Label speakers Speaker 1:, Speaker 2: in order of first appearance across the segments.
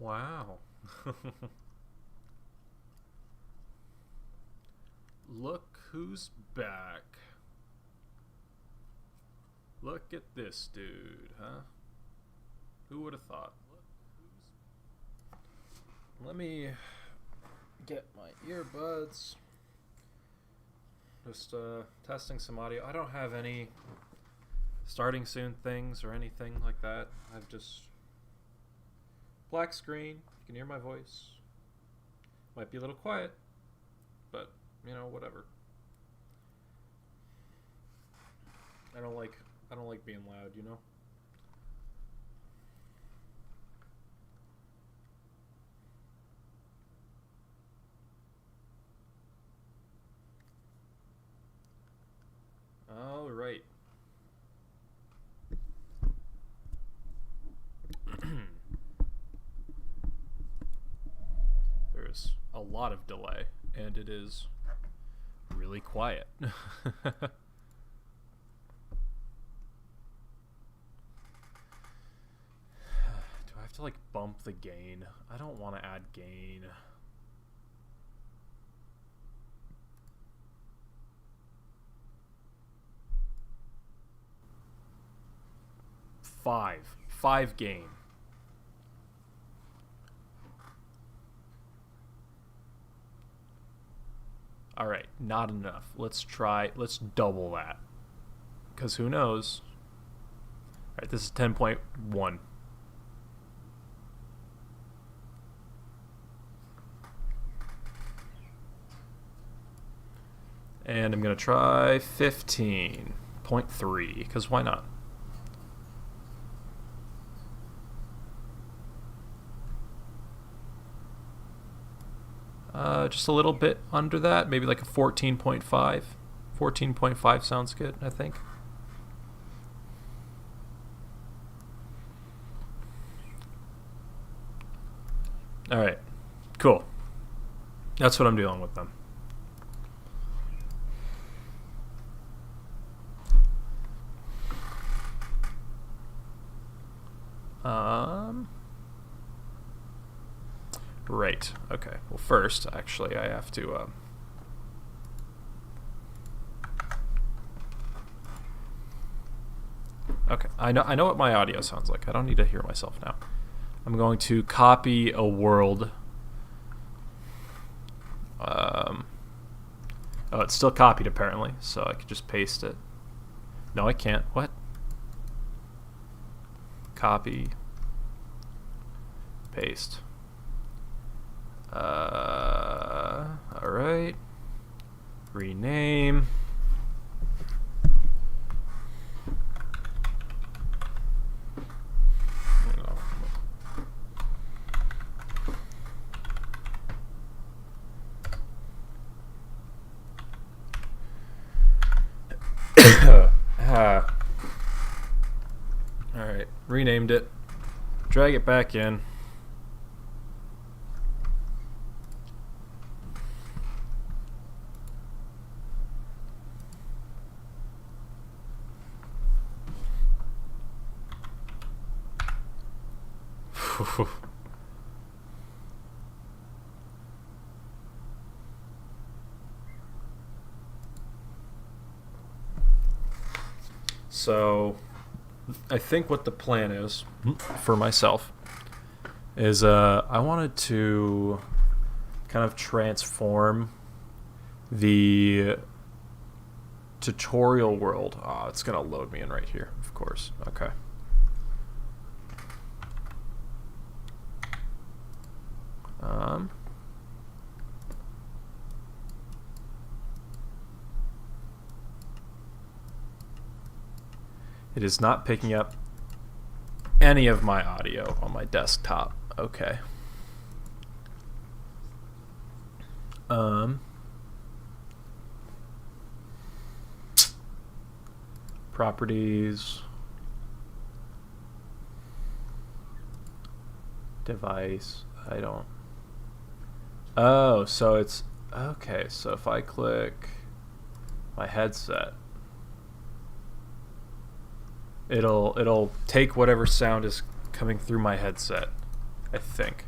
Speaker 1: Wow. Look who's back. Look at this dude, huh? Who would have thought? Let me get my earbuds. Just testing some audio. I don't have any starting soon things or anything like that. I've just black screen. You can hear my voice. Might be a little quiet, but you know, whatever. I don't like being loud, you know? All right. There's a lot of delay, and it is really quiet. Do I have to like bump the gain? I don't want to add gain. Five gain. All right, not enough. Let's double that. Because who knows? All right, this is 10.1. And I'm going to try 15.3, because why not? Just a little bit under that, maybe like a 14.5. 14.5 sounds good, I think. All right, cool. That's what I'm dealing with then. Right. Okay. Well, first, actually, I have to. Okay. I know what my audio sounds like. I don't need to hear myself now. I'm going to copy a world. Oh, it's still copied apparently, so I could just paste it. No, I can't. What? Copy. Paste. Alright. Rename. Alright, renamed it. Drag it back in. So, I think what the plan is for myself is I wanted to kind of transform the tutorial world. Oh, it's going to load me in right here, of course. Okay. It is not picking up any of my audio on my desktop. Okay. Properties. Device. I don't. Oh, so it's okay. So if I click my headset, it'll take whatever sound is coming through my headset, I think.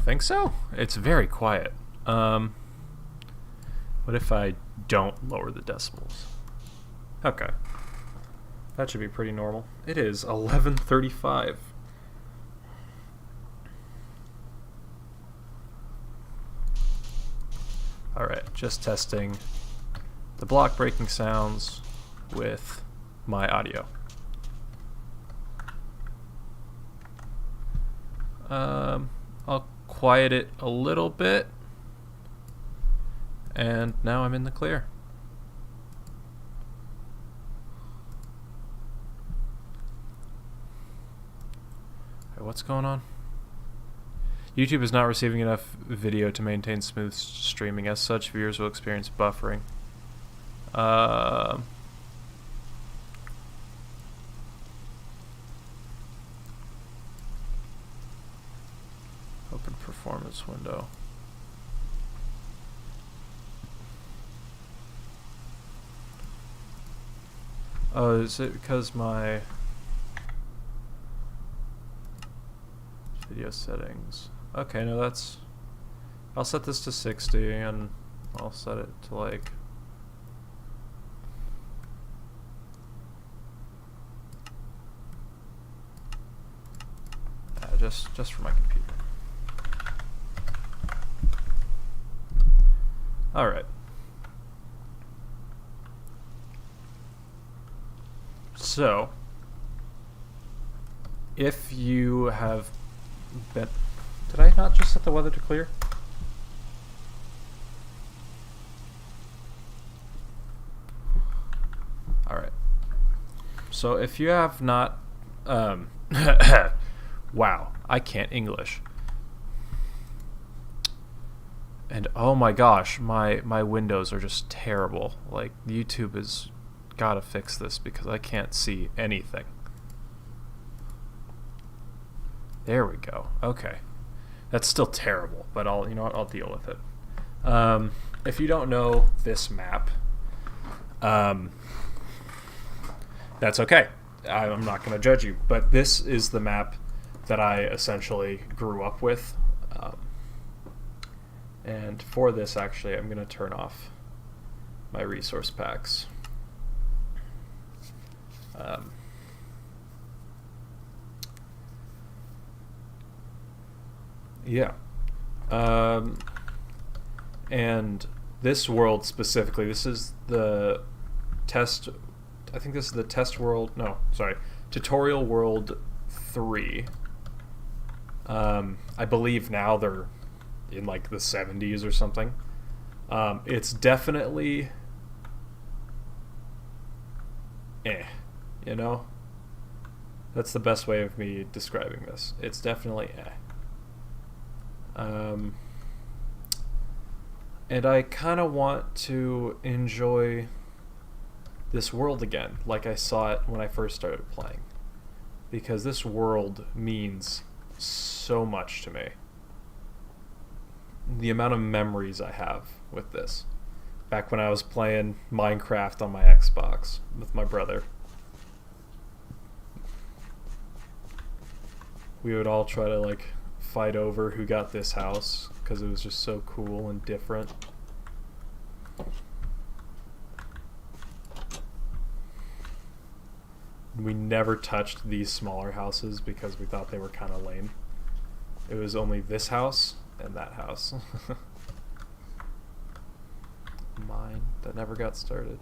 Speaker 1: think so. It's very quiet. What if I don't lower the decibels? Okay. That should be pretty normal. It is 11:35. Alright, just testing the block breaking sounds with my audio. I'll quiet it a little bit, and now I'm in the clear. Right, what's going on? YouTube is not receiving enough video to maintain smooth streaming. As such, viewers will experience buffering. Open performance window. Oh, is it because my video settings? Okay, no, that's... I'll set this to 60 and I'll set it to like... just for my computer. Alright. So, if you have been... Did I not just set the weather to clear? Alright. So if you have not... wow, I can't English. And oh my gosh, my windows are just terrible. Like, YouTube has gotta fix this because I can't see anything. There we go. Okay. That's still terrible, but you know what, I'll deal with it. If you don't know this map, that's okay. I'm not going to judge you, but this is the map that I essentially grew up with. And for this, actually, I'm going to turn off my resource packs. Yeah. And this world specifically, this is the test, I think this is the test world, no, sorry, tutorial world 3. I believe now they're in like the 70s or something. It's definitely you know? That's the best way of me describing this. It's definitely and I kind of want to enjoy this world again, like I saw it when I first started playing, because this world means so much to me. The amount of memories I have with this, back when I was playing Minecraft on my Xbox with my brother. We would all try to like fight over who got this house because it was just so cool and different. We never touched these smaller houses because we thought they were kind of lame. It was only this house and that house. Mine that never got started.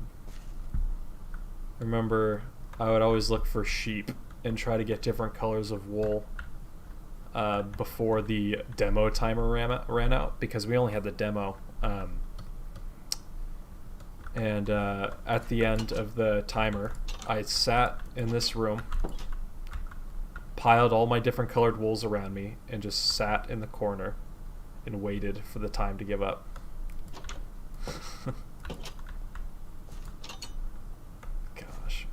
Speaker 1: Remember, I would always look for sheep and try to get different colors of wool before the demo timer ran out, because we only had the demo. And at the end of the timer, I sat in this room, piled all my different colored wools around me, and just sat in the corner and waited for the time to give up. Gosh.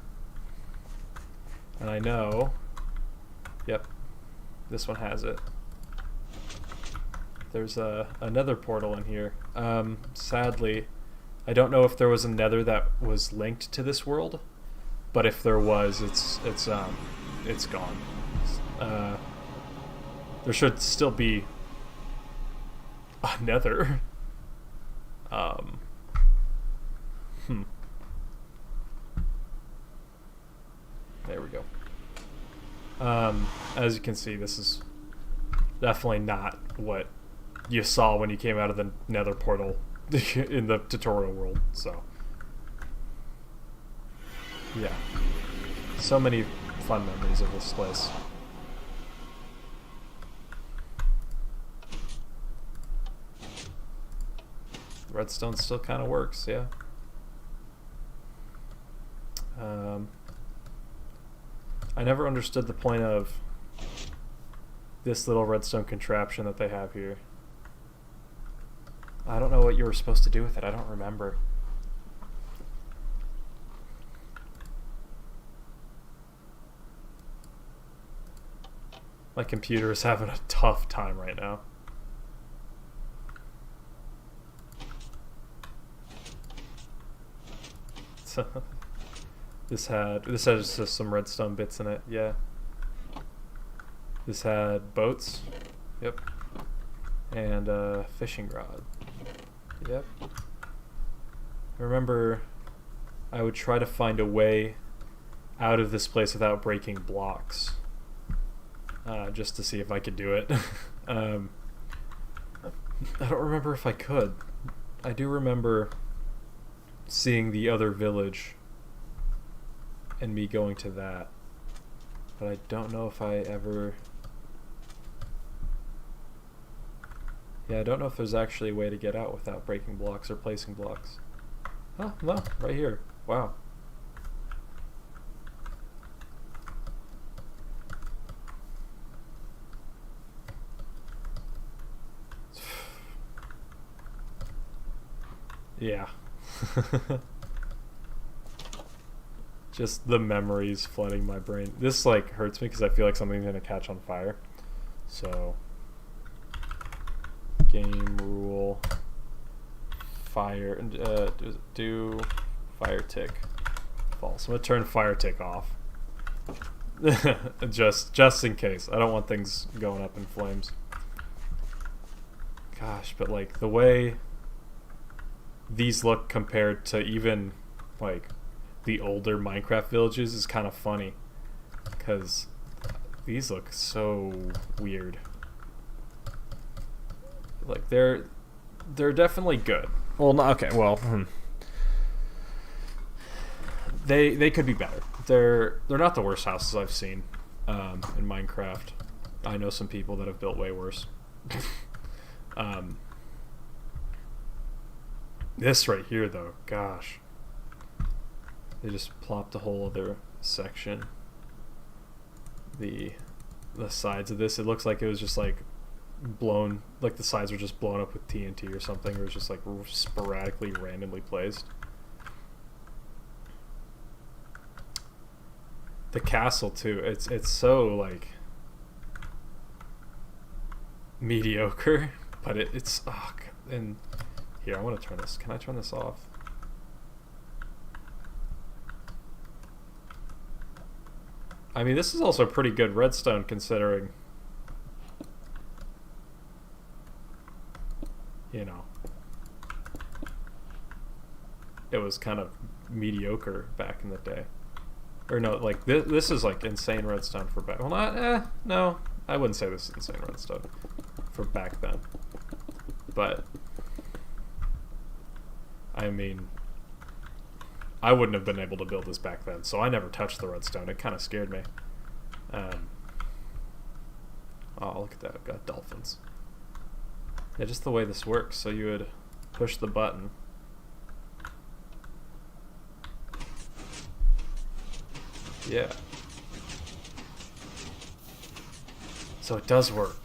Speaker 1: And I know, yep, this one has it. There's another portal in here. Sadly, I don't know if there was a nether that was linked to this world, but if there was, it's gone. There should still be Nether. Hmm. There we go. As you can see, this is definitely not what you saw when you came out of the Nether portal in the tutorial world. So, yeah, so many fun memories of this place. Redstone still kind of works, yeah. I never understood the point of this little redstone contraption that they have here. I don't know what you were supposed to do with it. I don't remember. My computer is having a tough time right now. So this has just some redstone bits in it, yeah. This had boats, yep, and a fishing rod, yep. I remember I would try to find a way out of this place without breaking blocks, just to see if I could do it. I don't remember if I could. I do remember seeing the other village and me going to that, but I don't know if I ever... Yeah, I don't know if there's actually a way to get out without breaking blocks or placing blocks. Oh, no, right here. Wow. Yeah. Just the memories flooding my brain. This like hurts me because I feel like something's gonna catch on fire. So game rule fire do fire tick false. I'm gonna turn fire tick off. just in case. I don't want things going up in flames. Gosh, but like the way these look compared to even like the older Minecraft villages is kind of funny because these look so weird. Like they're definitely good. Well, no, okay, well, they could be better. They're not the worst houses I've seen in Minecraft. I know some people that have built way worse. This right here, though, gosh. They just plopped a whole other section. The sides of this, it looks like it was just like blown, like the sides were just blown up with TNT or something, or it was just like sporadically, randomly placed. The castle too, it's so like mediocre, but it's oh God. And here, I want to turn this. Can I turn this off? I mean, this is also pretty good redstone considering, you know, it was kind of mediocre back in the day. Or no, like this is like insane redstone for back. Well, not no, I wouldn't say this is insane redstone for back then. But I mean, I wouldn't have been able to build this back then, so I never touched the redstone. It kind of scared me. Oh, look at that! I've got dolphins. Yeah, just the way this works. So you would push the button. Yeah. So it does work.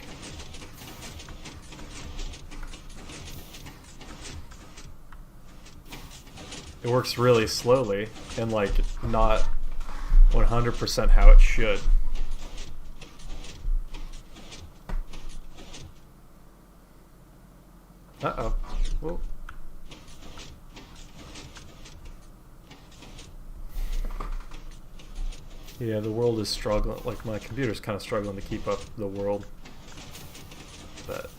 Speaker 1: It works really slowly and like not 100% how it should. Uh-oh. Whoa. Yeah, the world is struggling. Like my computer's kind of struggling to keep up the world. But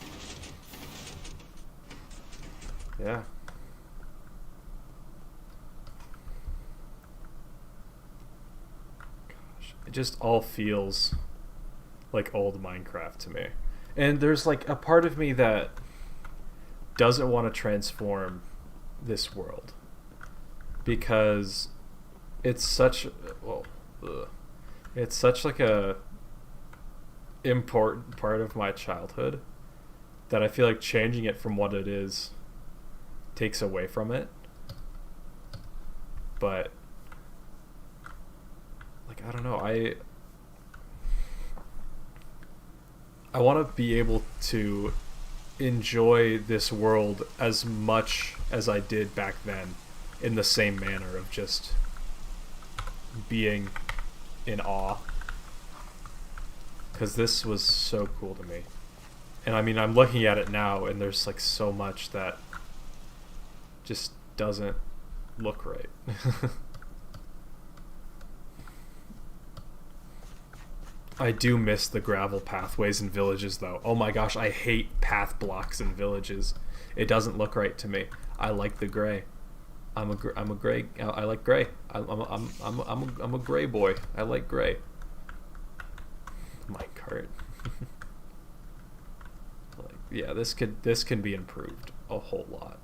Speaker 1: Yeah. Gosh, it just all feels like old Minecraft to me. And there's like a part of me that doesn't want to transform this world because it's such it's such like a important part of my childhood that I feel like changing it from what it is takes away from it. But like I don't know, I want to be able to enjoy this world as much as I did back then in the same manner of just being in awe, because this was so cool to me. And I mean, I'm looking at it now and there's like so much that just doesn't look right. I do miss the gravel pathways in villages though. Oh my gosh, I hate path blocks in villages. It doesn't look right to me. I like the gray. I'm a gray. I like gray. I'm a gray boy. I like gray. Minecart. Like, yeah, this can be improved a whole lot.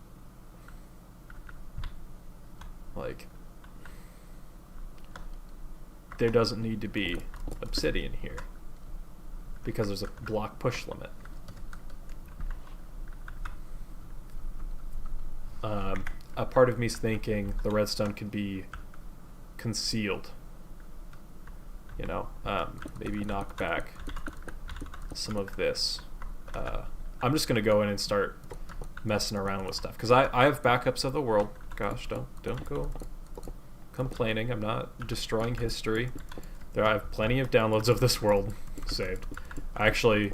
Speaker 1: Like, there doesn't need to be obsidian here because there's a block push limit. A part of me's thinking the redstone could be concealed, you know, maybe knock back some of this. I'm just gonna go in and start messing around with stuff because I have backups of the world. Gosh, don't go complaining. I'm not destroying history. I have plenty of downloads of this world saved. I actually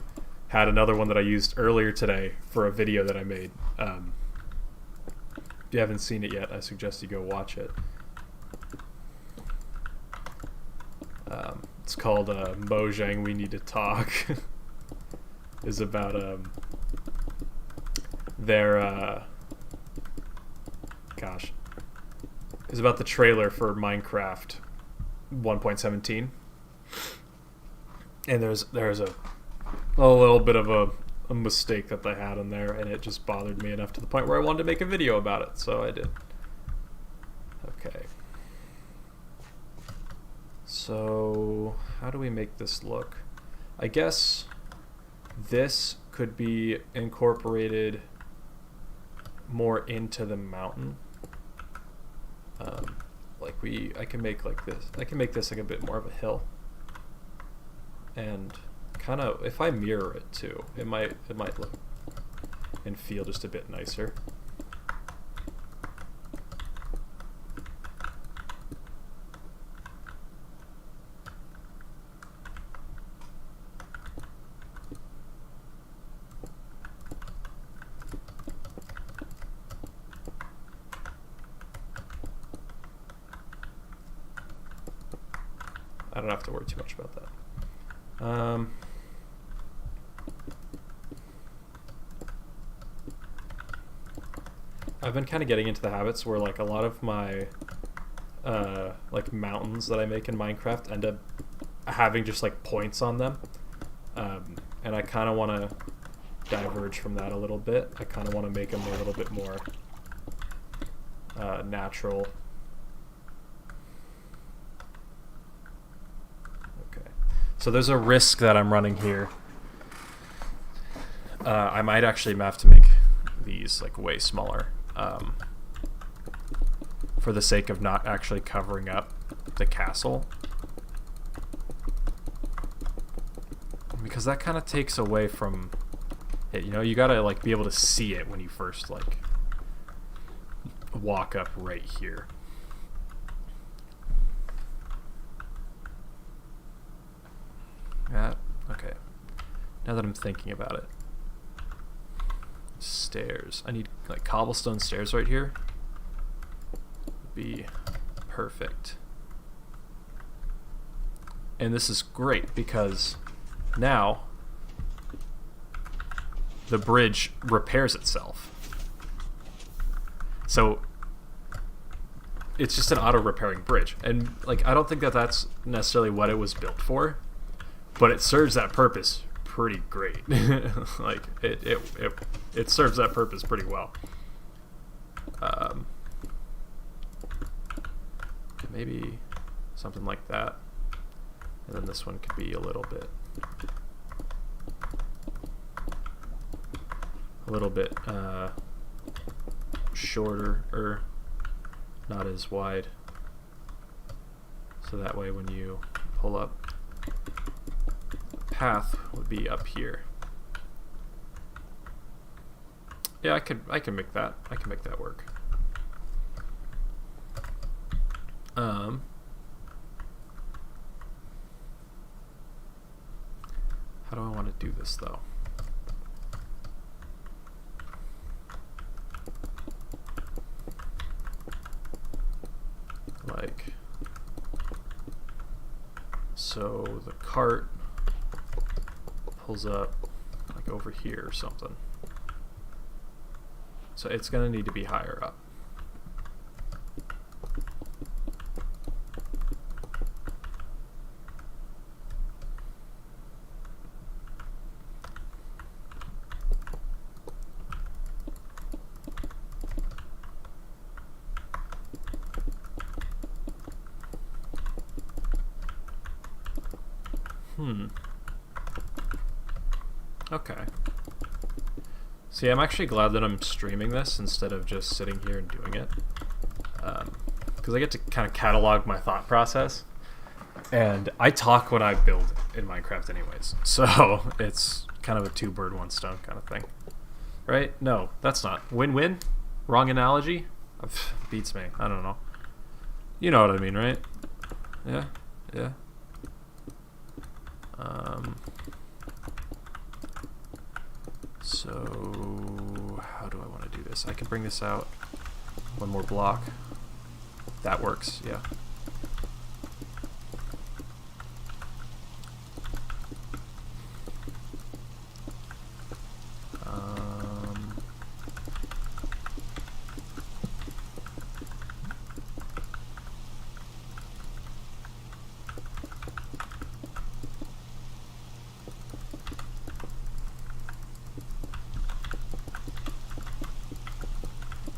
Speaker 1: had another one that I used earlier today for a video that I made. If you haven't seen it yet, I suggest you go watch it. It's called Mojang We Need to Talk. Is about their is about the trailer for Minecraft 1.17, and there's a little bit of a mistake that they had in there, and it just bothered me enough to the point where I wanted to make a video about it, so I did. Okay, so how do we make this look? I guess this could be incorporated more into the mountain. Like I can make like this. I can make this like a bit more of a hill, and kind of if I mirror it too, it might look and feel just a bit nicer. I don't have to worry too much about that. I've been kind of getting into the habits where like a lot of my like mountains that I make in Minecraft end up having just like points on them, and I kind of want to diverge from that a little bit. I kind of want to make them a little bit more natural. So there's a risk that I'm running here. I might actually have to make these like way smaller for the sake of not actually covering up the castle, because that kind of takes away from it. You know, you gotta like be able to see it when you first like walk up right here. Okay, now that I'm thinking about it, stairs. I need like cobblestone stairs right here. Would be perfect. And this is great because now the bridge repairs itself. So it's just an auto repairing bridge, and like I don't think that that's necessarily what it was built for, but it serves that purpose pretty great. Like it serves that purpose pretty well. Maybe something like that, and then this one could be a little bit shorter, or not as wide, so that way when you pull up, path would be up here. Yeah, I can make that. I can make that work. How do I want to do this though? Like, so the cart pulls up like over here or something. So it's going to need to be higher up. Okay. See, I'm actually glad that I'm streaming this instead of just sitting here and doing it. Because I get to kind of catalog my thought process. And I talk when I build in Minecraft anyways. So it's kind of a two bird, one stone kind of thing. Right? No, that's not. Win-win? Wrong analogy? Beats me. I don't know. You know what I mean, right? Yeah? Yeah. So how do I want to do this? I can bring this out one more block. That works, yeah.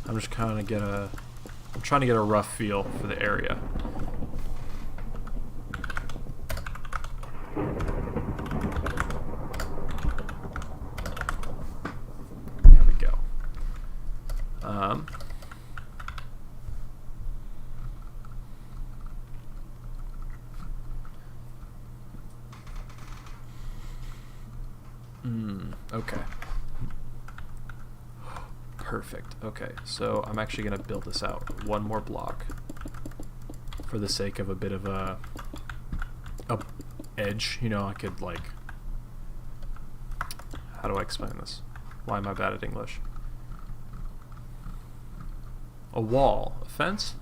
Speaker 1: I'm just kind of I'm trying to get a rough feel for the area. There we go. Okay. Perfect. Okay, so I'm actually going to build this out one more block for the sake of a bit of a edge. You know, I could like, how do I explain this? Why am I bad at English? A wall, a fence?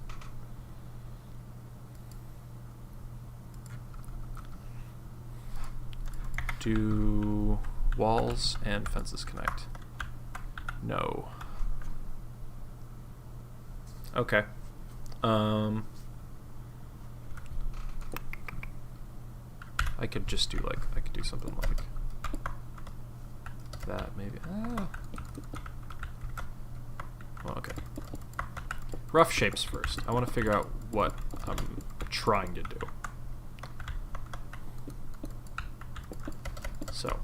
Speaker 1: Do walls and fences connect? No. Okay. I could just do like, I could do something like that maybe. Well, okay. Rough shapes first. I want to figure out what I'm trying to do. So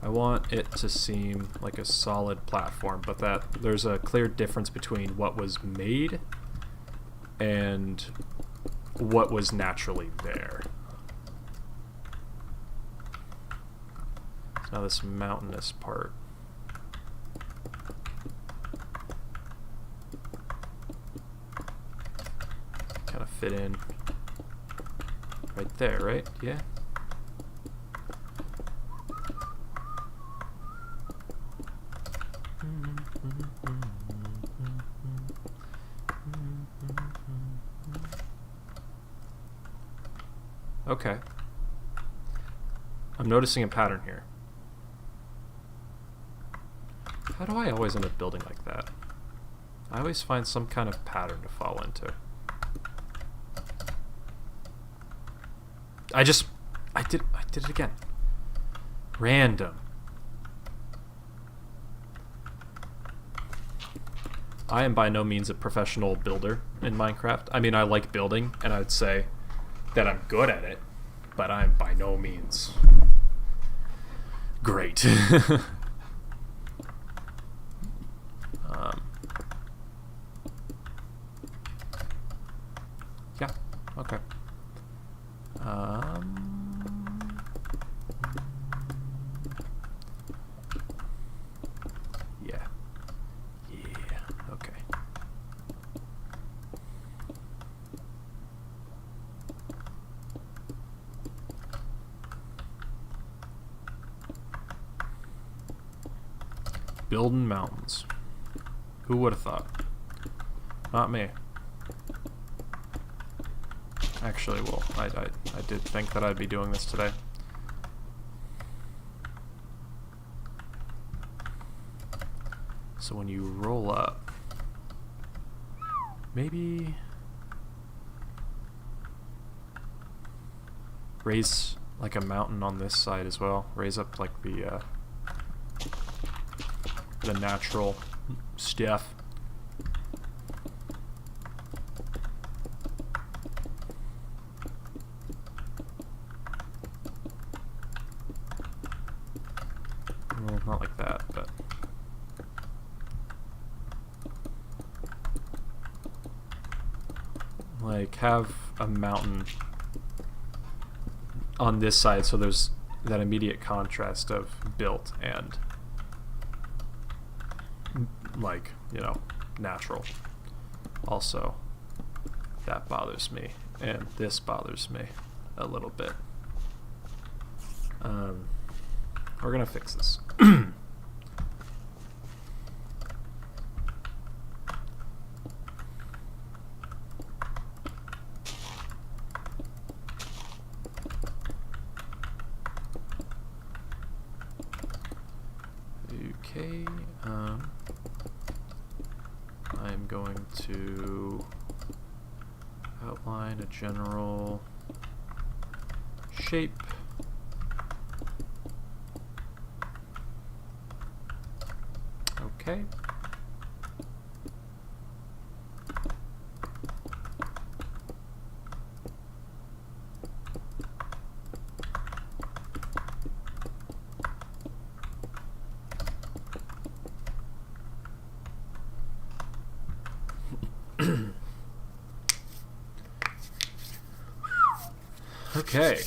Speaker 1: I want it to seem like a solid platform, but that there's a clear difference between what was made and what was naturally there. So now this mountainous part. Kind of fit in right there, right? Yeah. Okay. I'm noticing a pattern here. How do I always end up building like that? I always find some kind of pattern to fall into. I did it again. Random. I am by no means a professional builder in Minecraft. I mean, I like building, and I would say that I'm good at it, but I'm by no means great. Yeah, okay. Yeah. Yeah, okay. Building mountains. Who would have thought? Not me. Actually, well, I did think that I'd be doing this today. So when you roll up, maybe raise like a mountain on this side as well. Raise up like the natural stuff. Well, not like that, but like have a mountain on this side so there's that immediate contrast of built and like, you know, natural. Also, that bothers me, and this bothers me a little bit. We're gonna fix this. Okay, I'm going to outline a general shape. Okay. Okay.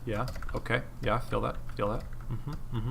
Speaker 1: Yeah, okay. Yeah, feel that. Feel that. Mm-hmm. Mm-hmm.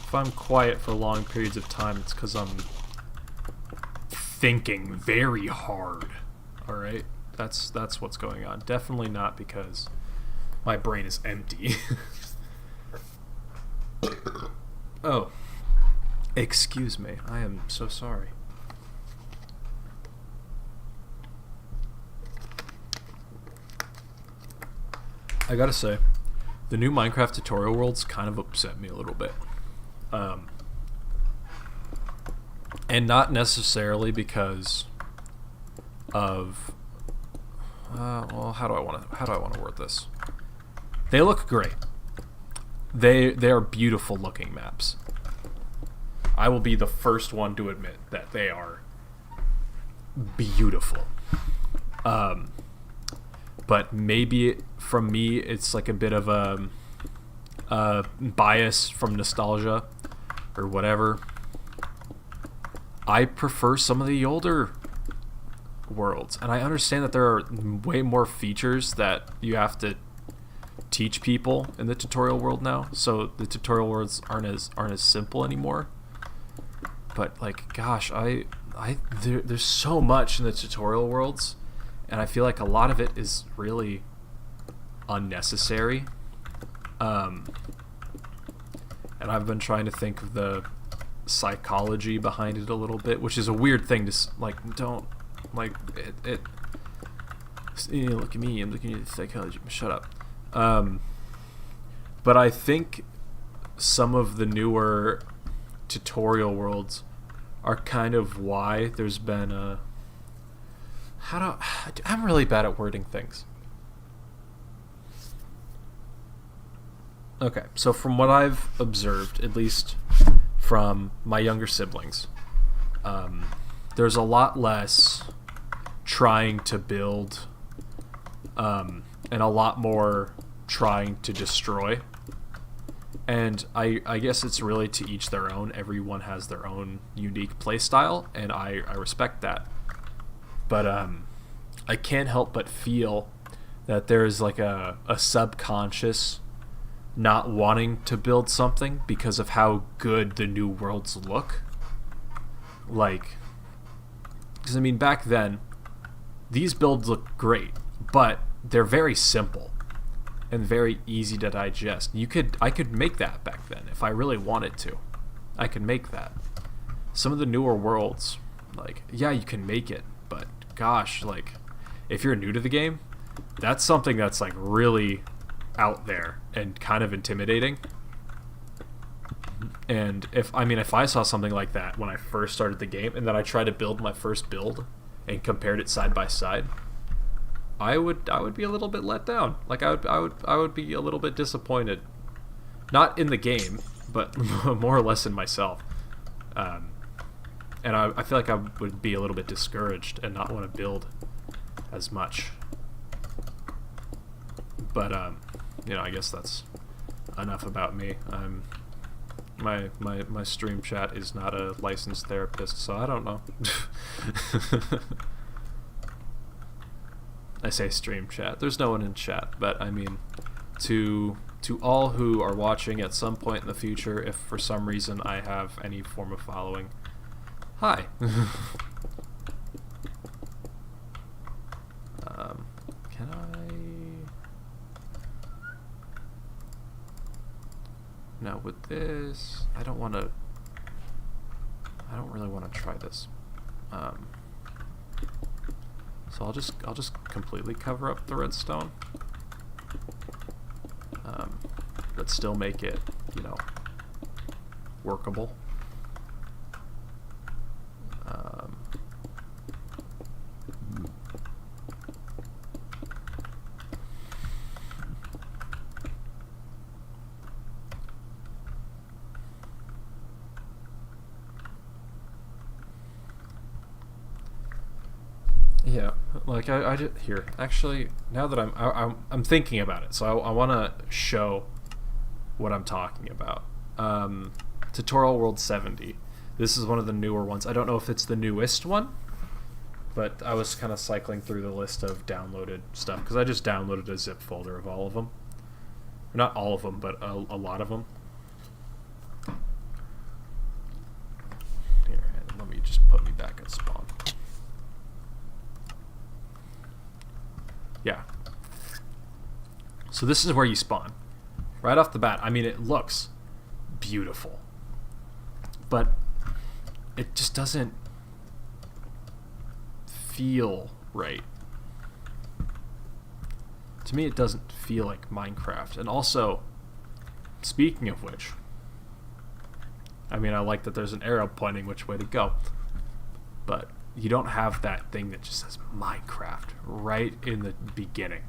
Speaker 1: If I'm quiet for long periods of time, it's because I'm thinking very hard. All right, that's what's going on. Definitely not because my brain is empty. Oh, excuse me. I am so sorry. I gotta say, the new Minecraft tutorial worlds kind of upset me a little bit. And not necessarily because of well, how do I want to word this? They look great. They are beautiful looking maps. I will be the first one to admit that they are beautiful. But maybe from me, it's like a bit of a bias from nostalgia or whatever. I prefer some of the older worlds, and I understand that there are way more features that you have to teach people in the tutorial world now, so the tutorial worlds aren't as simple anymore. But like, gosh, there's so much in the tutorial worlds, and I feel like a lot of it is really unnecessary. And I've been trying to think of the psychology behind it a little bit, which is a weird thing to like. Don't like it. You know, look at me. I'm looking at the psychology. Shut up. But I think some of the newer tutorial worlds are kind of why there's been a. I'm really bad at wording things. Okay, so from what I've observed, at least from my younger siblings, there's a lot less trying to build, and a lot more trying to destroy. And I guess it's really to each their own. Everyone has their own unique play style, and I respect that. But I can't help but feel that there's like a subconscious not wanting to build something because of how good the new worlds look. Like, because I mean, back then, these builds look great, but they're very simple and very easy to digest. I could make that back then if I really wanted to. I could make that. Some of the newer worlds, like, yeah, you can make it, but gosh, like, if you're new to the game, that's something that's like really out there and kind of intimidating. And if I saw something like that when I first started the game, and then I tried to build my first build and compared it side by side, I would be a little bit let down. Like I would be a little bit disappointed, not in the game, but more or less in myself. And I feel like I would be a little bit discouraged and not want to build as much. But I guess that's enough about me. My stream chat is not a licensed therapist, so I don't know. I say stream chat. There's no one in chat, but I mean, to all who are watching at some point in the future, if for some reason I have any form of following, hi. Can I? Now with this, I don't really want to try this. So I'll just completely cover up the redstone, but still make it, workable. Yeah, like I just here actually, now that I'm thinking about it, so I want to show what I'm talking about. Tutorial World 70. This is one of the newer ones. I don't know if it's the newest one, but I was kind of cycling through the list of downloaded stuff because I just downloaded a zip folder of all of them. Not all of them, but a lot of them. Here, and let me just put me back at spawn. Yeah. So this is where you spawn. Right off the bat. I mean, it looks beautiful. But it just doesn't feel right. To me, it doesn't feel like Minecraft. And also, speaking of which, I mean, I like that there's an arrow pointing which way to go. But you don't have that thing that just says Minecraft right in the beginning.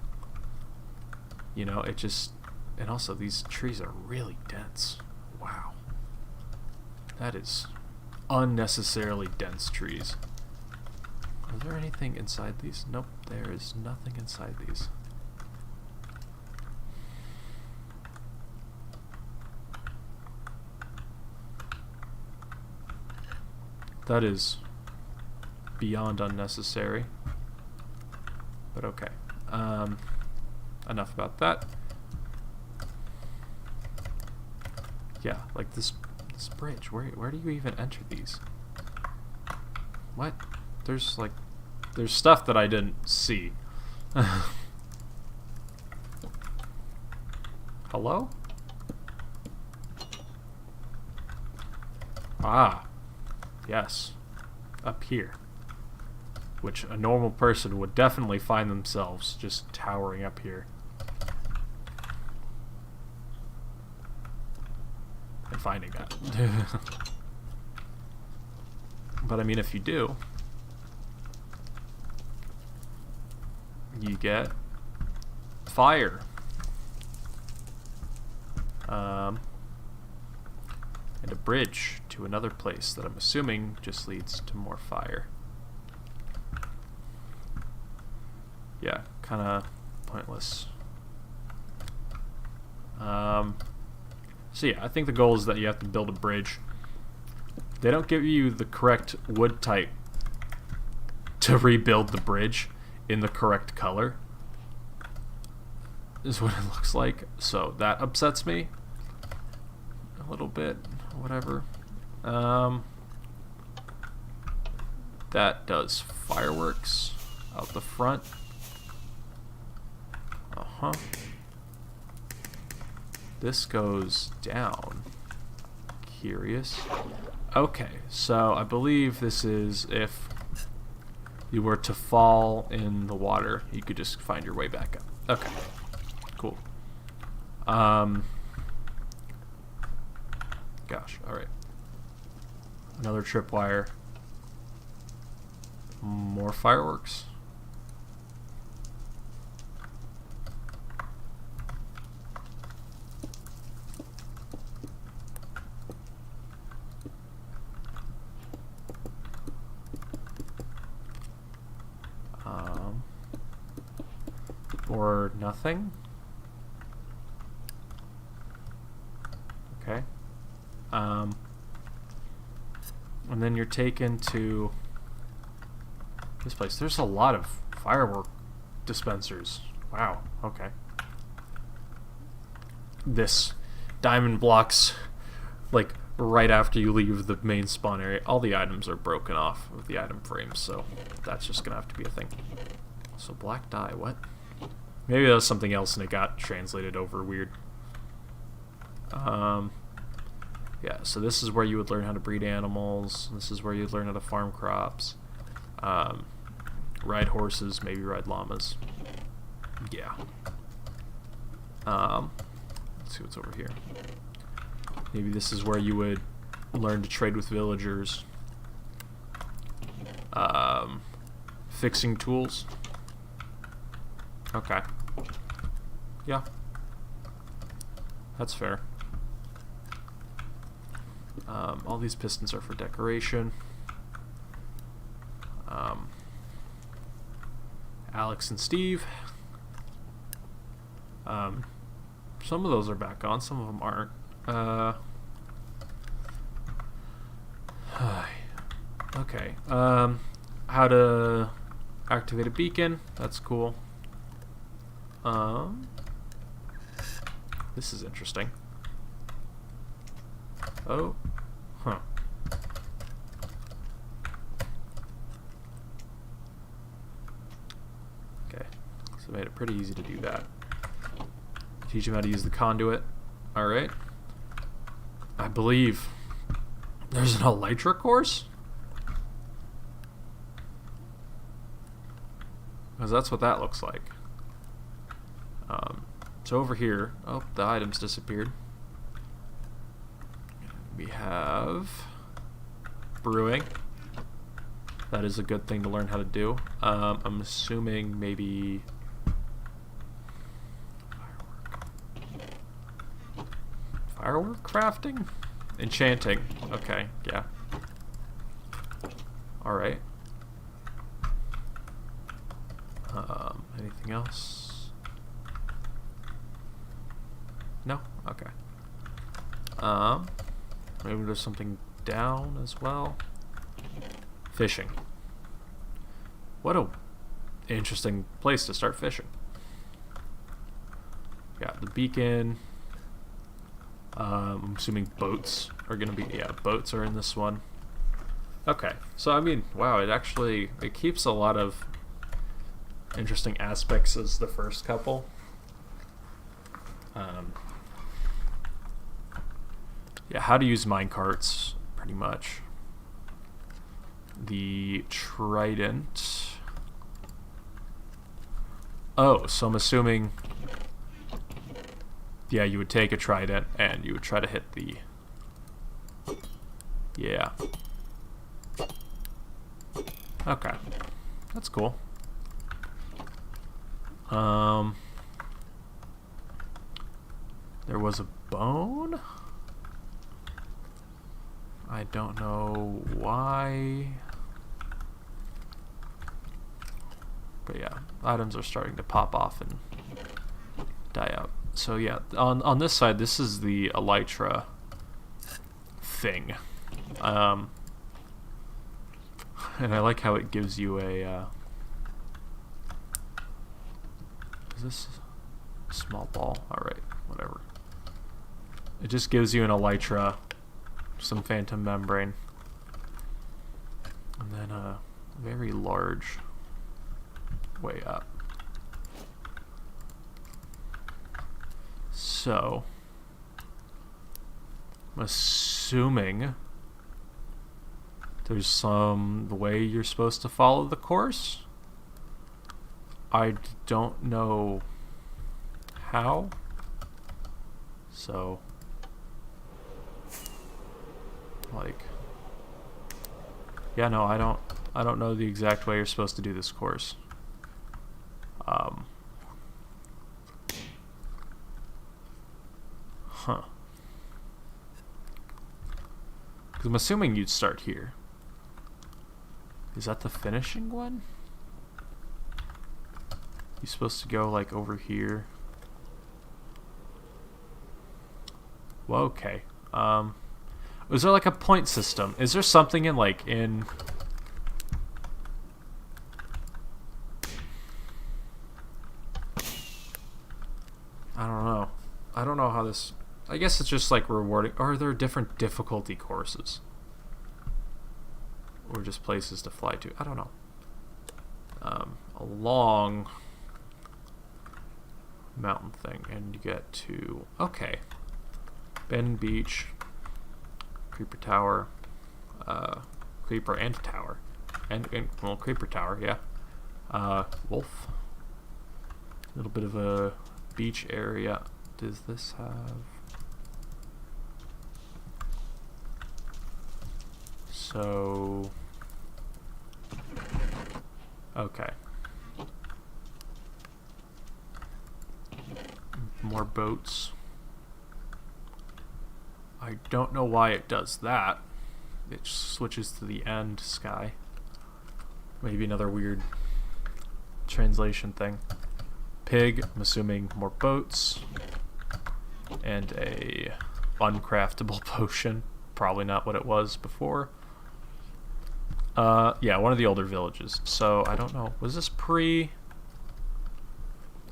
Speaker 1: You know, it just... And also, these trees are really dense. Wow. That is unnecessarily dense trees. Is there anything inside these? Nope, there is nothing inside these. That is beyond unnecessary. But okay. Enough about that. Yeah, like this bridge. Where do you even enter these? What? There's stuff that I didn't see. Hello? Ah. Yes. Up here. Which a normal person would definitely find themselves just towering up here. And finding that. But I mean, if you do, you get fire. And a bridge to another place that I'm assuming just leads to more fire. Yeah, kind of pointless. So yeah, I think the goal is that you have to build a bridge. They don't give you the correct wood type to rebuild the bridge in the correct color, is what it looks like. So that upsets me a little bit. Whatever. That does fireworks out the front. This goes down. Curious. Okay, so I believe this is if you were to fall in the water, you could just find your way back up. Okay, cool. Gosh, alright. Another tripwire. More fireworks. Or nothing. Okay. And then you're taken to this place. There's a lot of firework dispensers. Wow. Okay. This diamond blocks, like, right after you leave the main spawn area. All the items are broken off of the item frames, so that's just gonna have to be a thing. So black dye, what? Maybe that was something else and it got translated over weird. Yeah, so this is where you would learn how to breed animals. This is where you'd learn how to farm crops. Ride horses, maybe ride llamas. Yeah. Let's see what's over here. Maybe this is where you would learn to trade with villagers. Fixing tools. Okay. Yeah. That's fair. All these pistons are for decoration. Alex and Steve. Some of those are back on, some of them aren't. Okay. How to activate a beacon. That's cool. This is interesting. Oh. Huh. Okay. So I made it pretty easy to do that. Teach him how to use the conduit. Alright. I believe there's an Elytra course? Because that's what that looks like. So over here, oh, the items disappeared. We have brewing. That is a good thing to learn how to do. I'm assuming maybe firework crafting? Enchanting. Okay, yeah. Alright. Anything else? No? Okay. Maybe there's something down as well. Fishing. What a interesting place to start fishing. Got the beacon. I'm assuming boats are gonna be, yeah, boats are in this one. Okay, so I mean, wow, it keeps a lot of interesting aspects as the first couple. Yeah, how to use minecarts, pretty much. The trident. Oh, so I'm assuming, yeah, you would take a trident and you would try to hit the, yeah. Okay, that's cool. There was a bone? I don't know why. But yeah, items are starting to pop off and die out. So yeah, on this side, this is the Elytra thing. And I like how it gives you a, is this a small ball? Alright, whatever. It just gives you an Elytra, some phantom membrane, and then a very large way up. So, I'm assuming there's some way you're supposed to follow the course. I don't know how. So, like, yeah, no, I don't know the exact way you're supposed to do this course. Huh. Because I'm assuming you'd start here. Is that the finishing one? You're supposed to go like over here. Well, okay. Is there like a point system? Is there something in like in I don't know. I don't know how this, I guess it's just like rewarding, or are there different difficulty courses? Or just places to fly to? I don't know. A long mountain thing, and you get to, okay. Bend Beach, Creeper Tower, Creeper and Tower, and well, Creeper Tower, yeah. Wolf. A little bit of a beach area. Does this have? So, okay. More boats. I don't know why it does that. It switches to the end sky. Maybe another weird translation thing. Pig, I'm assuming more boats. And a uncraftable potion. Probably not what it was before. Yeah, one of the older villages. So, I don't know. Was this pre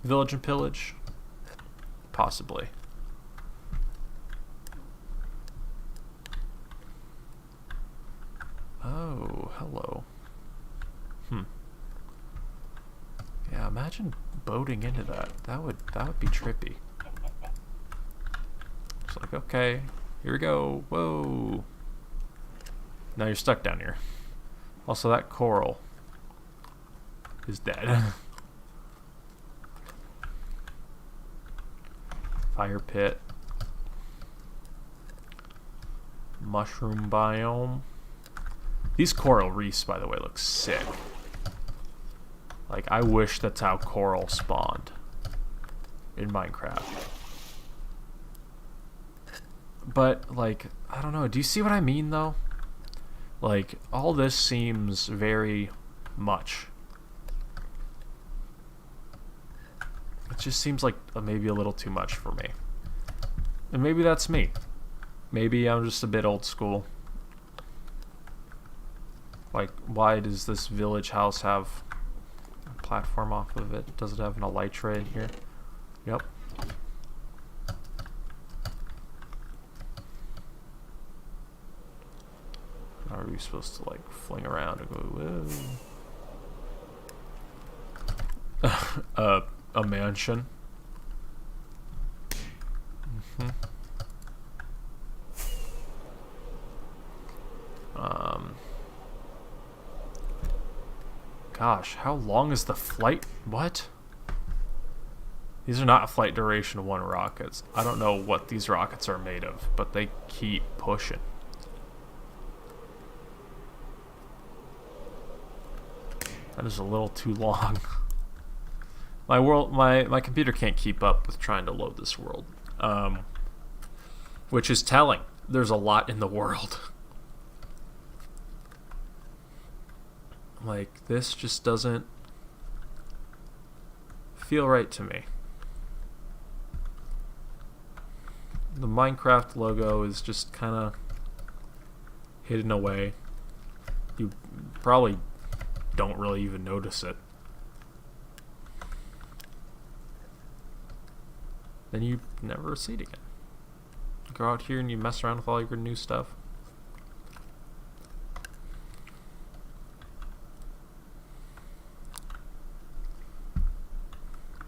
Speaker 1: Village and Pillage? Possibly. Oh, hello. Yeah, imagine boating into that. That would be trippy. It's like, okay, Here we go. Whoa. Now you're stuck down here. Also, that coral is dead. Fire pit. Mushroom biome. These coral reefs, by the way, look sick. Like, I wish that's how coral spawned in Minecraft. But, like, I don't know. Do you see what I mean, though? Like, all this seems very much. It just seems like maybe a little too much for me. And maybe that's me. Maybe I'm just a bit old school. Like, why does this village house have a platform off of it? Does it have an elytra in here? Yep. How are we supposed to, like, fling around and go, whoa? A mansion. Gosh, how long is the flight? What? These are not flight duration 1 rockets. I don't know what these rockets are made of, but they keep pushing. That is a little too long. My computer can't keep up with trying to load this world. Which is telling. There's a lot in the world. Like, this just doesn't feel right to me. The Minecraft logo is just kind of hidden away. You probably don't really even notice it. Then you never see it again. You go out here and you mess around with all your new stuff.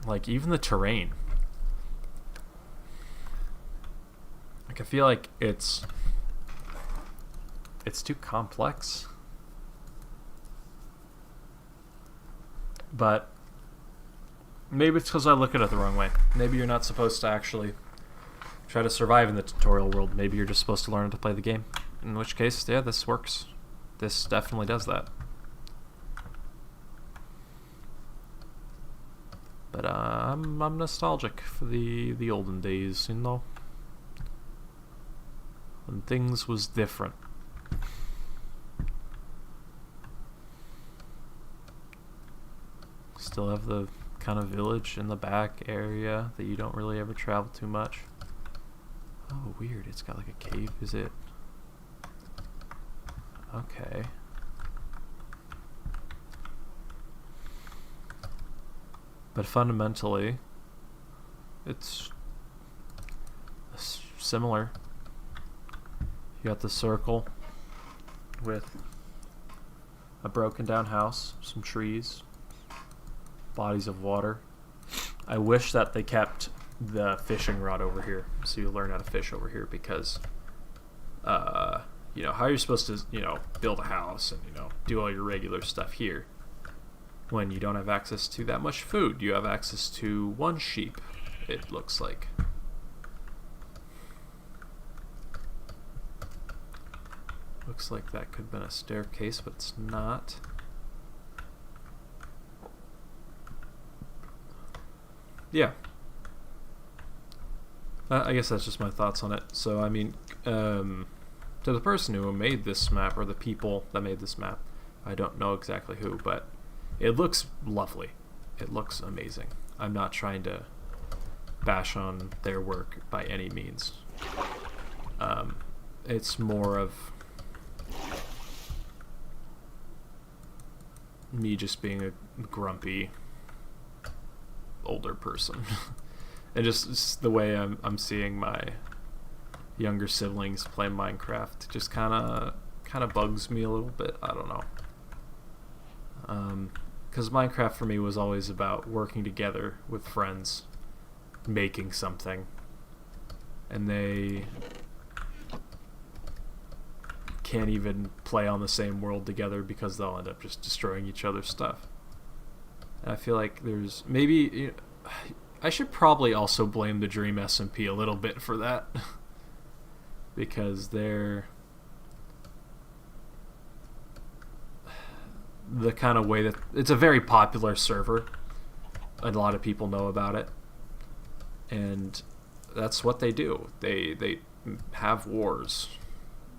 Speaker 1: Like, even the terrain. Like, I feel like it's too complex. But maybe it's because I look at it the wrong way. Maybe you're not supposed to actually try to survive in the tutorial world. Maybe you're just supposed to learn to play the game. In which case, yeah, this works. This definitely does that. But I'm nostalgic for the olden days, you know, when things was different. Still have the kind of village in the back area that you don't really ever travel too much. Oh, weird. It's got like a cave. Is it? Okay. But fundamentally, it's similar. You got the circle with a broken down house, some trees, bodies of water. I wish that they kept the fishing rod over here, so you learn how to fish over here, because you know, how you're supposed to, you know, build a house and, you know, do all your regular stuff here when you don't have access to that much food. You have access to 1 sheep, it looks like. Looks like that could have been a staircase, but it's not. Yeah. I guess that's just my thoughts on it. So, I mean, to the person who made this map, or the people that made this map, I don't know exactly who, but it looks lovely. It looks amazing. I'm not trying to bash on their work by any means. It's more of me just being a grumpy older person. And just the way I'm seeing my younger siblings play Minecraft just kind of bugs me a little bit. I don't know. Because Minecraft for me was always about working together with friends, making something, and they can't even play on the same world together because they'll end up just destroying each other's stuff. And I feel like there's maybe, you know, I should probably also blame the Dream SMP a little bit for that because they're the kind of way that it's a very popular server. A lot of people know about it, and that's what they do. They have wars.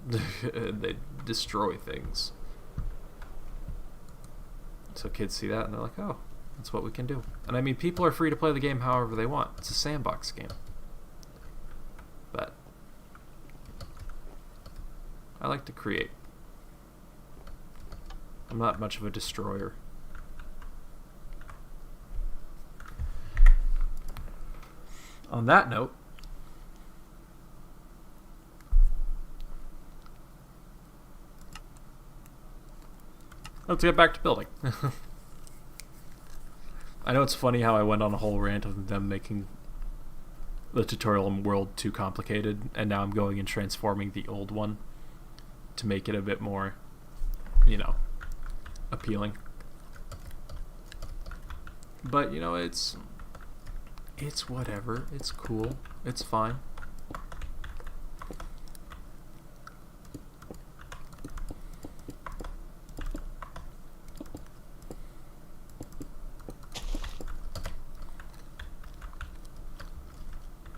Speaker 1: They destroy things. So kids see that and they're like, oh, that's what we can do. And I mean, people are free to play the game however they want. It's a sandbox game. But I like to create. I'm not much of a destroyer. On that note, let's get back to building. I know it's funny how I went on a whole rant of them making the tutorial world too complicated, and now I'm going and transforming the old one to make it a bit more, you know, appealing. But, you know, it's whatever. It's cool. It's fine.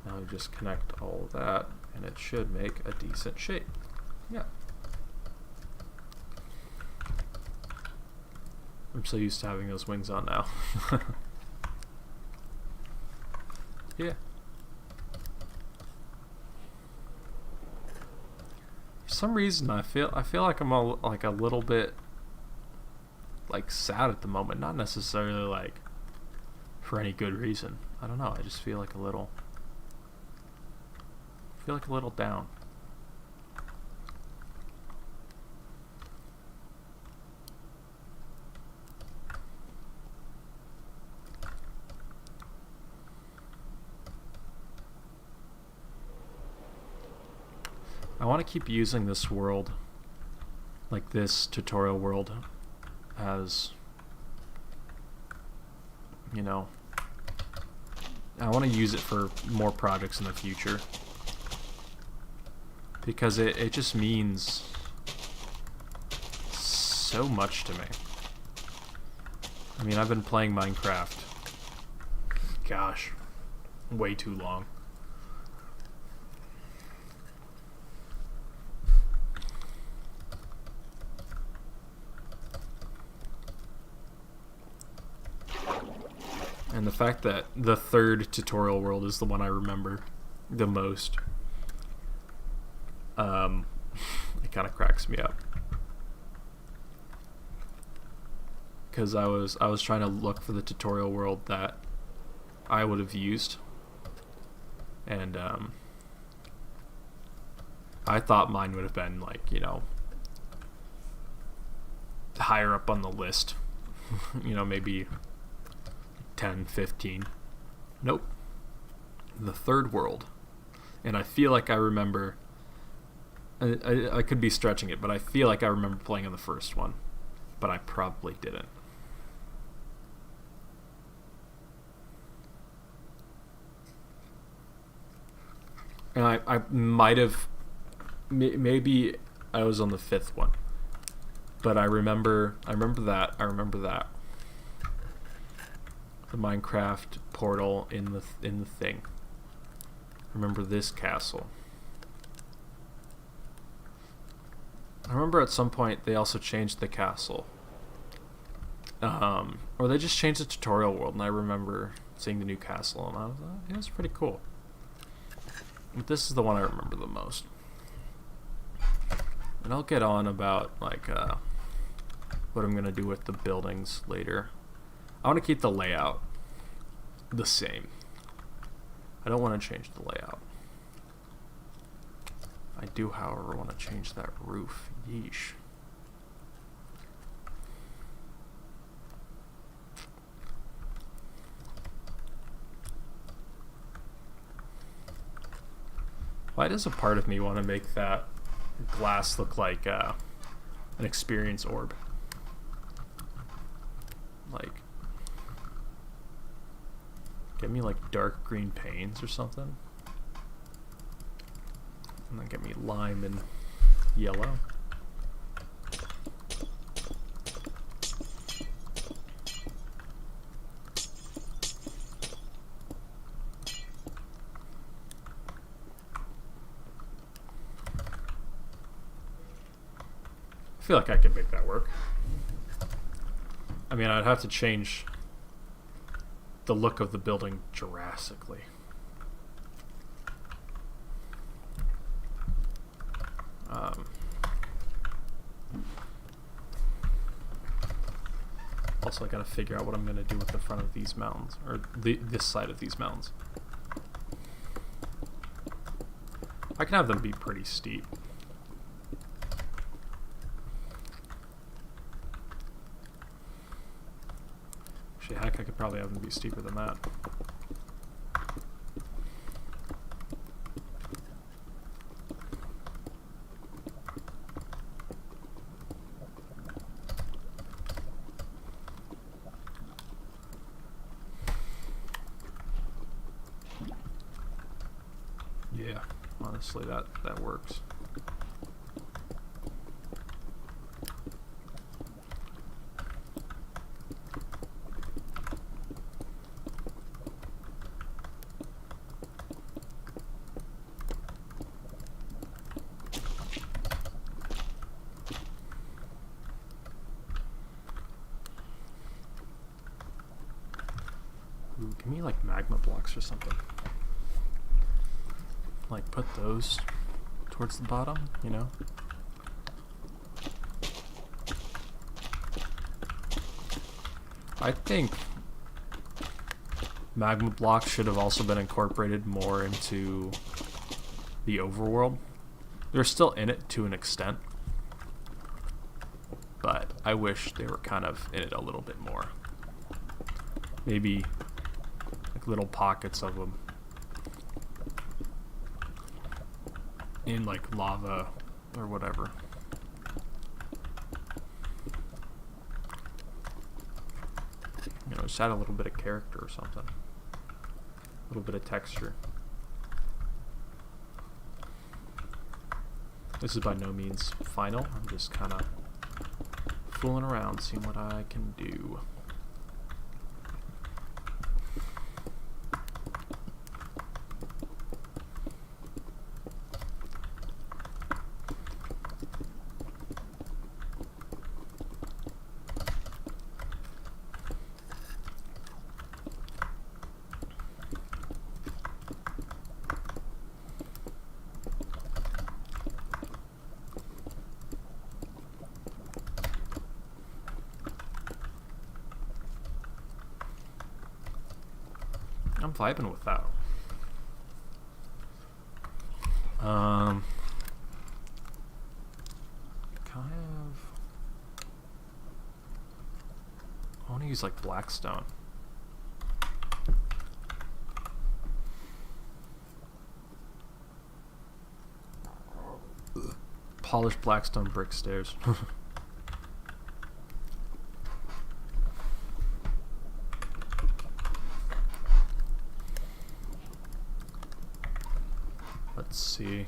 Speaker 1: Now we just connect all of that, and it should make a decent shape. Yeah. I'm so used to having those wings on now. Yeah. For some reason, I feel like I'm like a little bit like sad at the moment. Not necessarily like for any good reason. I don't know. I just feel like a little down. I want to keep using this world, like this tutorial world, as, you know, I want to use it for more projects in the future, because it just means so much to me. I mean, I've been playing Minecraft, gosh, way too long. And the fact that the third tutorial world is the one I remember the most, it kind of cracks me up. Because I was trying to look for the tutorial world that I would have used, and I thought mine would have been like, you know, higher up on the list. You know, maybe 10, 15. Nope. The third world. And I feel like I remember, I could be stretching it, but I feel like I remember playing on the first one, but I probably didn't. And I might have, maybe I was on the fifth one, but I remember that. The Minecraft portal in the thing. Remember this castle. I remember at some point they also changed the castle. Or they just changed the tutorial world, and I remember seeing the new castle, and I was like, yeah, it's pretty cool. But this is the one I remember the most. And I'll get on about like what I'm gonna do with the buildings later. I want to keep the layout the same. I don't want to change the layout. I do, however, want to change that roof. Yeesh. Why does a part of me want to make that glass look like an experience orb. Like, get me like dark green panes or something. And then get me lime and yellow. I feel like I could make that work. I mean, I'd have to change the look of the building drastically. Also, I gotta figure out what I'm gonna do with the front of these mountains, or this side of these mountains. I can have them be pretty steep. Actually, heck, I could probably have them be steeper than that. Yeah, honestly, that works. Ooh, give me like magma blocks or something. Like put those towards the bottom, you know? I think magma blocks should have also been incorporated more into the overworld. They're still in it to an extent, but I wish they were kind of in it a little bit more. Maybe like little pockets of them in like lava or whatever. You know, just add a little bit of character or something. A little bit of texture. This is by no means final. I'm just kind of fooling around, seeing what I can do. I'm vibing with that. Kind of. I want to use like blackstone. Polished blackstone brick stairs. Let's see.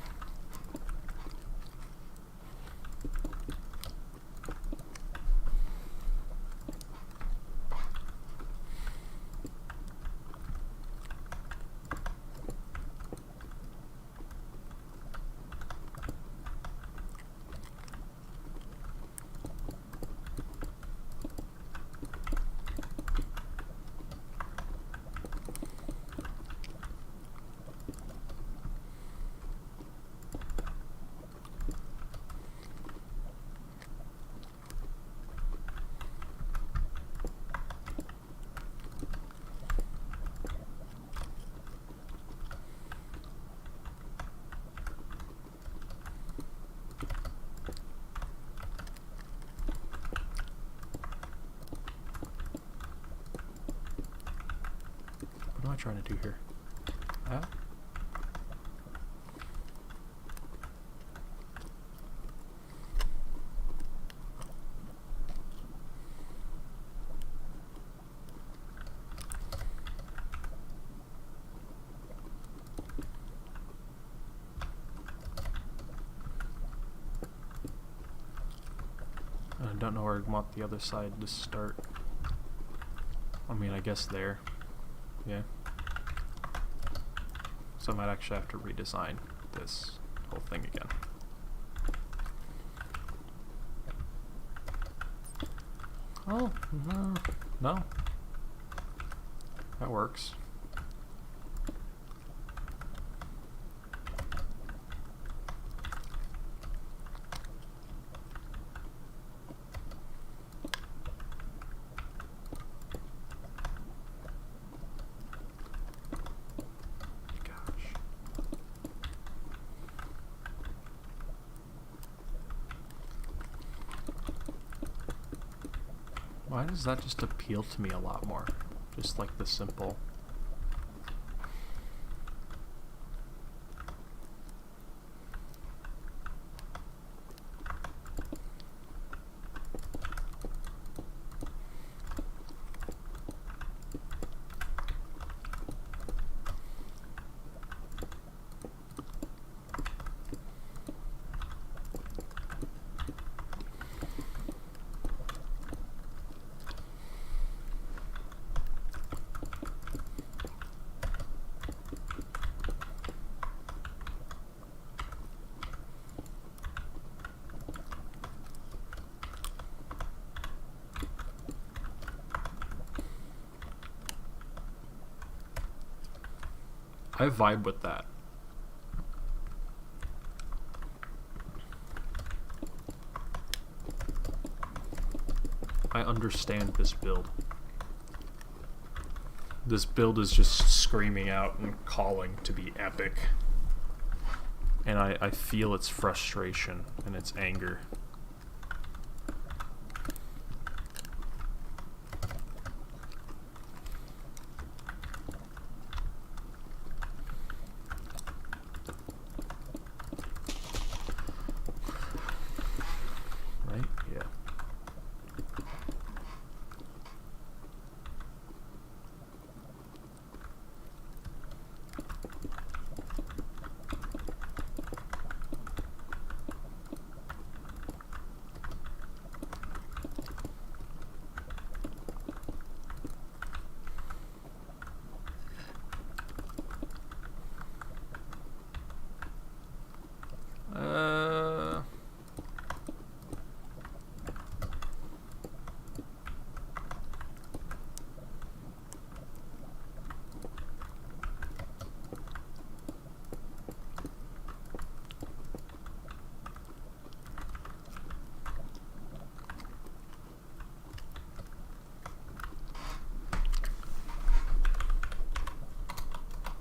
Speaker 1: What am I trying to do here? That? I don't know where I want the other side to start. I mean, I guess there. Yeah. So I might actually have to redesign this whole thing again. Oh, no. That works. Why does that just appeal to me a lot more? Just like the simple. I vibe with that. I understand this build. This build is just screaming out and calling to be epic. And I feel its frustration and its anger.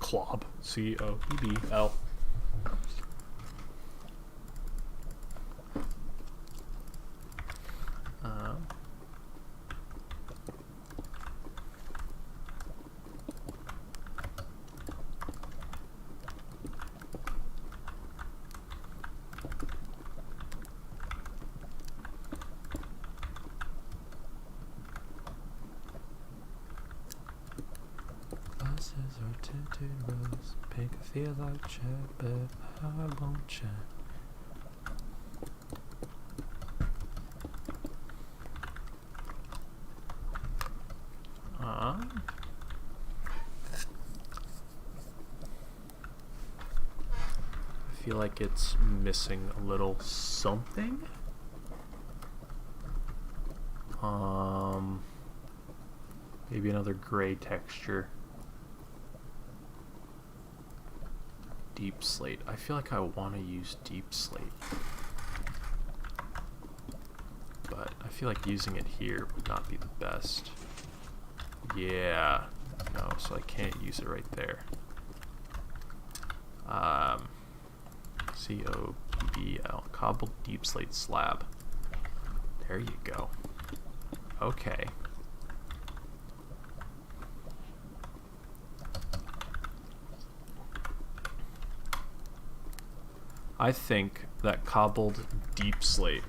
Speaker 1: Clob. C-O-B-B-L. Tinted rose, pink I feel like chat, but I won't chat. I feel like it's missing a little something. Maybe another gray texture. Deep slate. I feel like I want to use deep slate, but I feel like using it here would not be the best. Yeah, no, so I can't use it right there. C-O-B-L, cobbled deep slate slab. There you go. Okay. I think that cobbled deep slate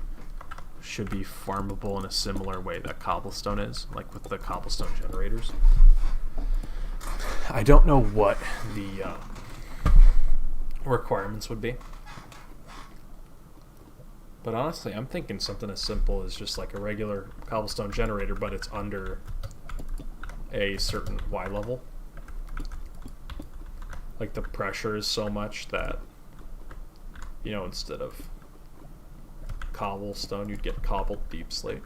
Speaker 1: should be farmable in a similar way that cobblestone is, like with the cobblestone generators. I don't know what the requirements would be. But honestly, I'm thinking something as simple as just like a regular cobblestone generator, but it's under a certain Y level. Like the pressure is so much that, you know, instead of cobblestone, you'd get cobbled deep slate.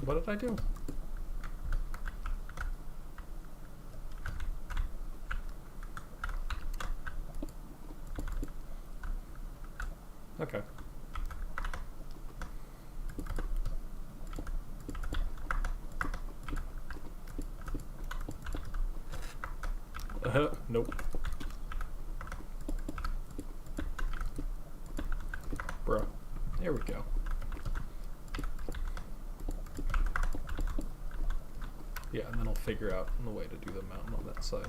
Speaker 1: What did I do? Okay. Nope. Bruh. There we go. Yeah, and then I'll figure out the way to do the mountain on that side.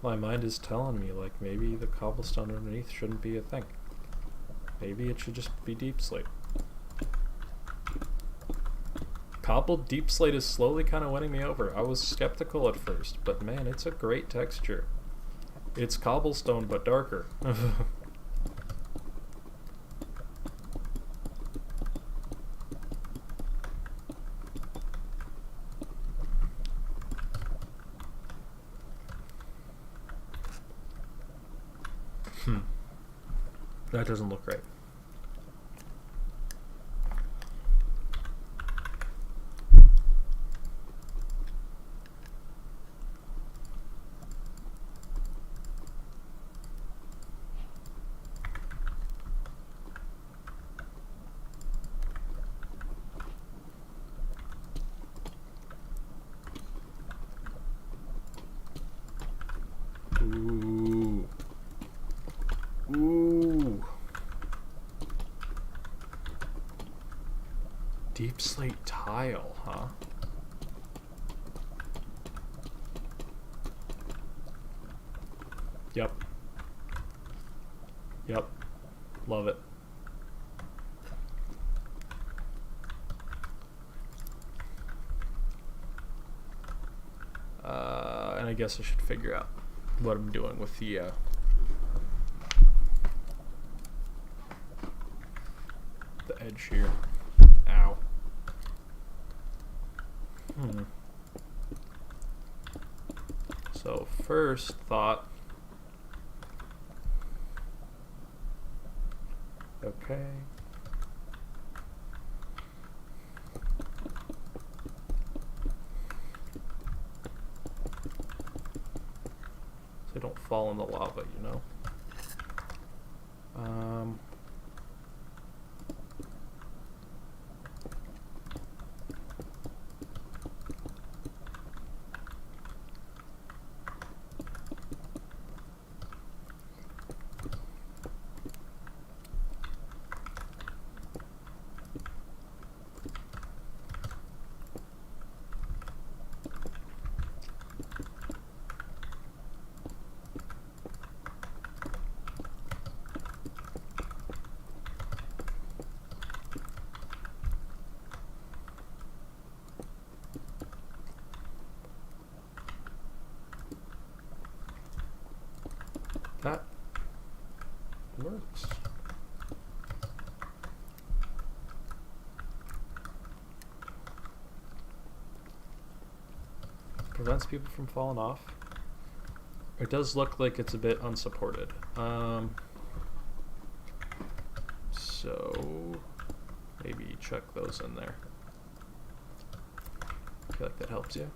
Speaker 1: My mind is telling me, like, maybe the cobblestone underneath shouldn't be a thing. Maybe it should just be deep slate. Cobbled deep slate is slowly kind of winning me over. I was skeptical at first, but man, it's a great texture. It's cobblestone, but darker. That doesn't look right. Ooh. Ooh. Deep slate tile, huh? Yep. Yep. Love it. And I guess I should figure out what I'm doing with the edge here. Ow. So first thought. Okay. So they don't fall in the lava, you know. That works. prevents people from falling off. It does look like it's a bit unsupported. So maybe check those in there. I feel like that helps you.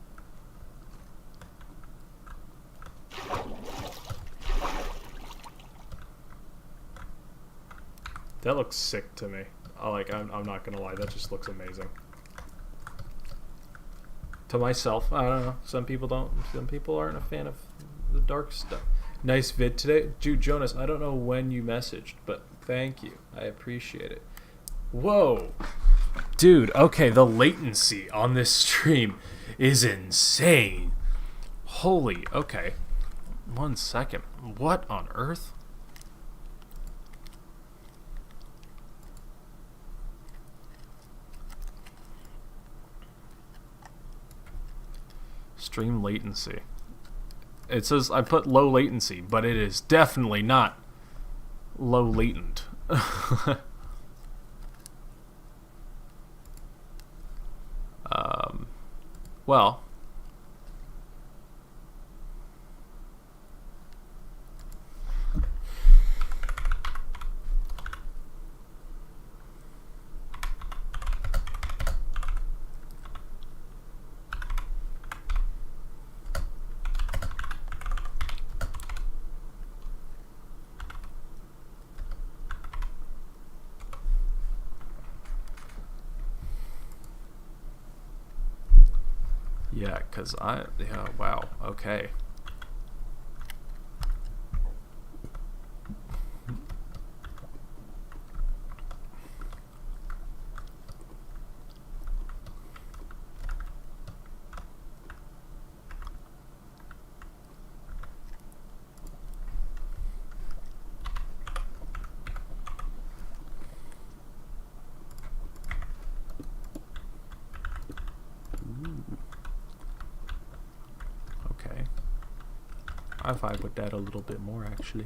Speaker 1: That looks sick to me. I'm not gonna lie, that just looks amazing. To myself, I don't know. Some people don't. Some people aren't a fan of the dark stuff. Nice vid today, Jude Jonas. I don't know when you messaged, but thank you. I appreciate it. Whoa, dude. Okay, the latency on this stream is insane. Holy. Okay. 1 second. What on earth? Stream latency. It says I put low latency, but it is definitely not low latent. Well, yeah, because wow, okay. Okay. I vibe with that a little bit more, actually.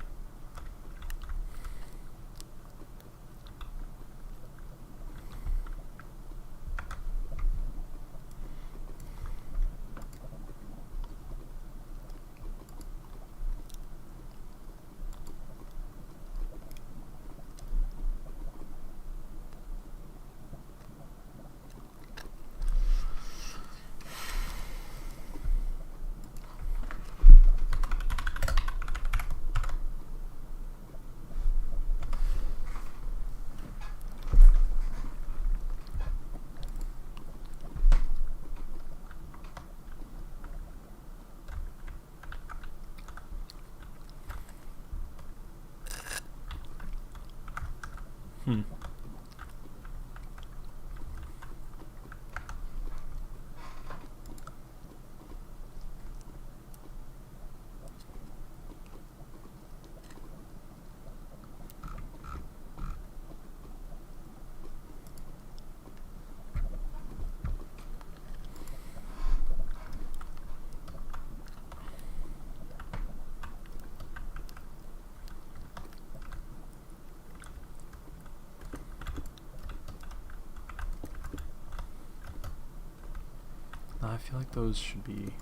Speaker 1: I feel like those should be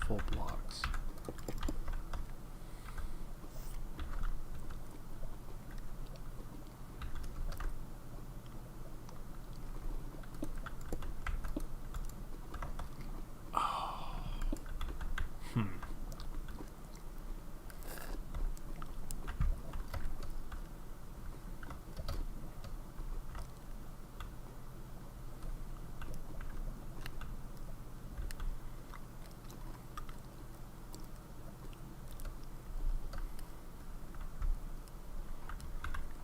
Speaker 1: full blocks.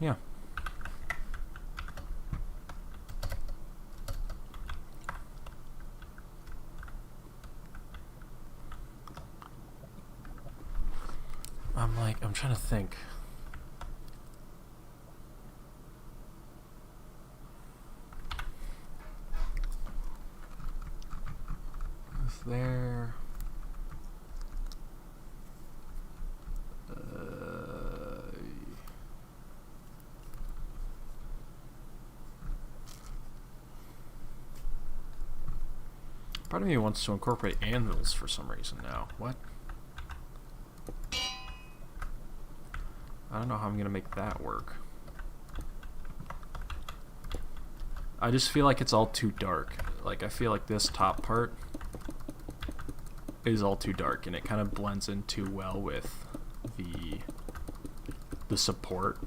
Speaker 1: Yeah. I'm trying to think. Is there... Part of me wants to incorporate anvils for some reason now. What? I don't know how I'm gonna make that work. I just feel like it's all too dark. Like, I feel like this top part is all too dark, and it kind of blends in too well with the support.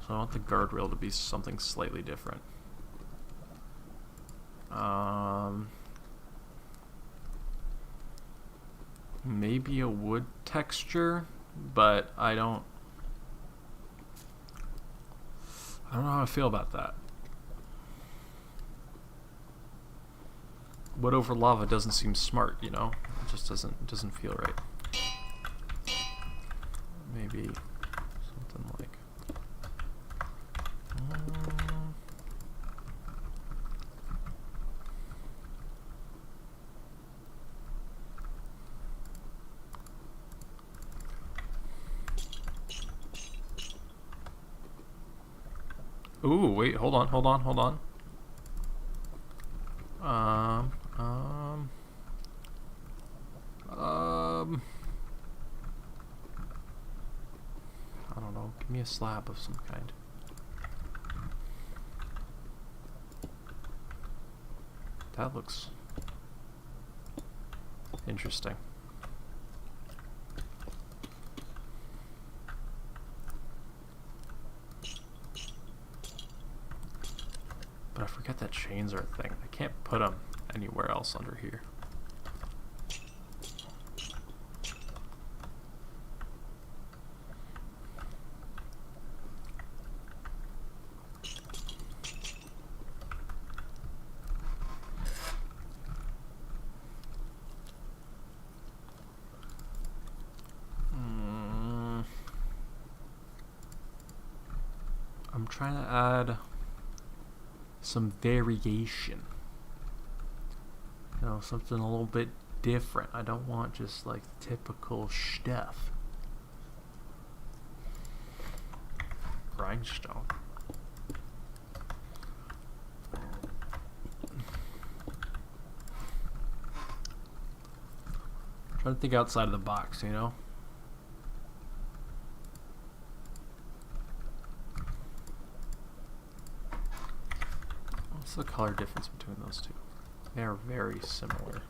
Speaker 1: So I want the guardrail to be something slightly different. Maybe a wood texture, but I don't know how I feel about that. Wood over lava doesn't seem smart, you know? It just doesn't feel right. Maybe something like ooh, wait, hold on. I don't know. Give me a slab of some kind. That looks interesting. But I forget that chains are a thing. I can't put them anywhere else under here. I'm trying to add some variation. You know, something a little bit different. I don't want just like typical stuff. Grindstone. Trying to think outside of the box, you know? What's the color difference between those two? They are very similar.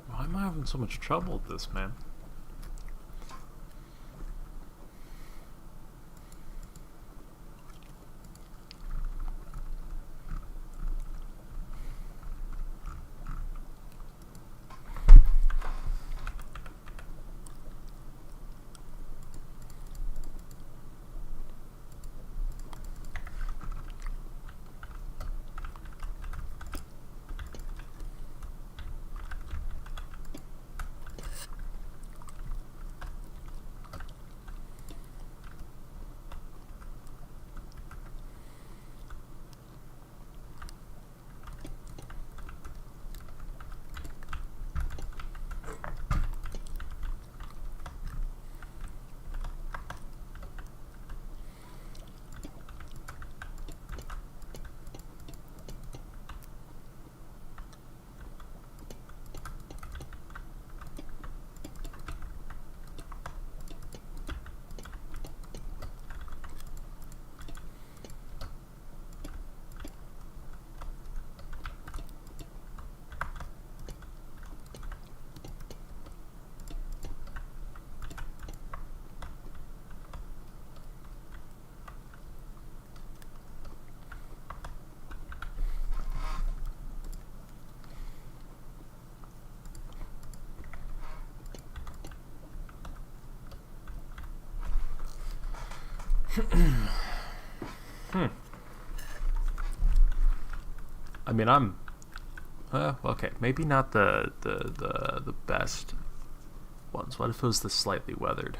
Speaker 1: Why am I having so much trouble with this, man? I mean, I'm okay. Maybe not the best ones. What if it was the slightly weathered?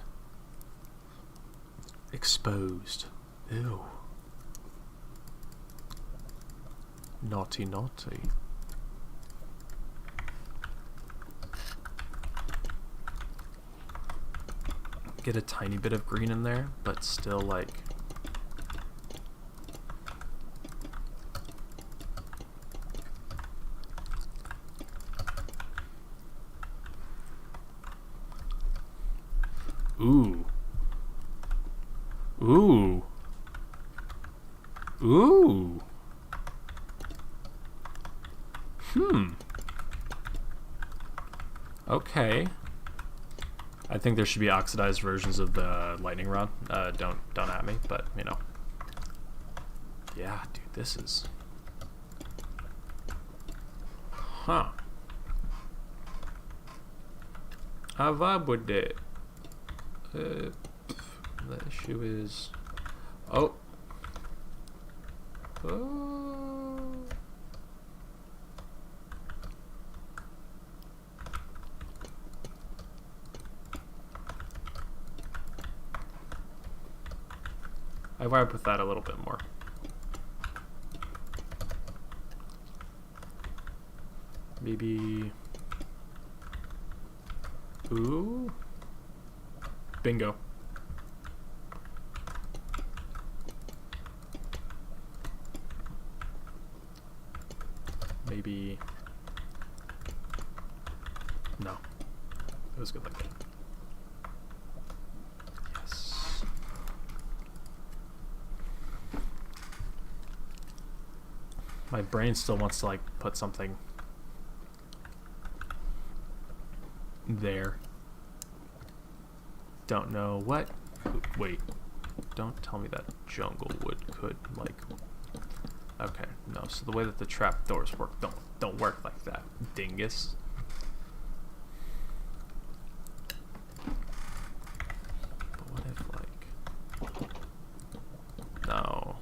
Speaker 1: Exposed. Ew. Naughty, naughty. Get a tiny bit of green in there, but still like. Ooh. Ooh. Ooh. Okay. I think there should be oxidized versions of the lightning rod. Don't at me, but you know. Yeah, dude, this is. Huh. I vibe with that. The issue is. Oh. Oh. I vibe with that a little bit more. Maybe. Ooh. Bingo. Maybe. No. It was good like that. Yes. My brain still wants to like put something there. Don't know what. Wait. Don't tell me that jungle wood could like. Okay, no. So the way that the trap doors work don't work like that, dingus. But what if like. No.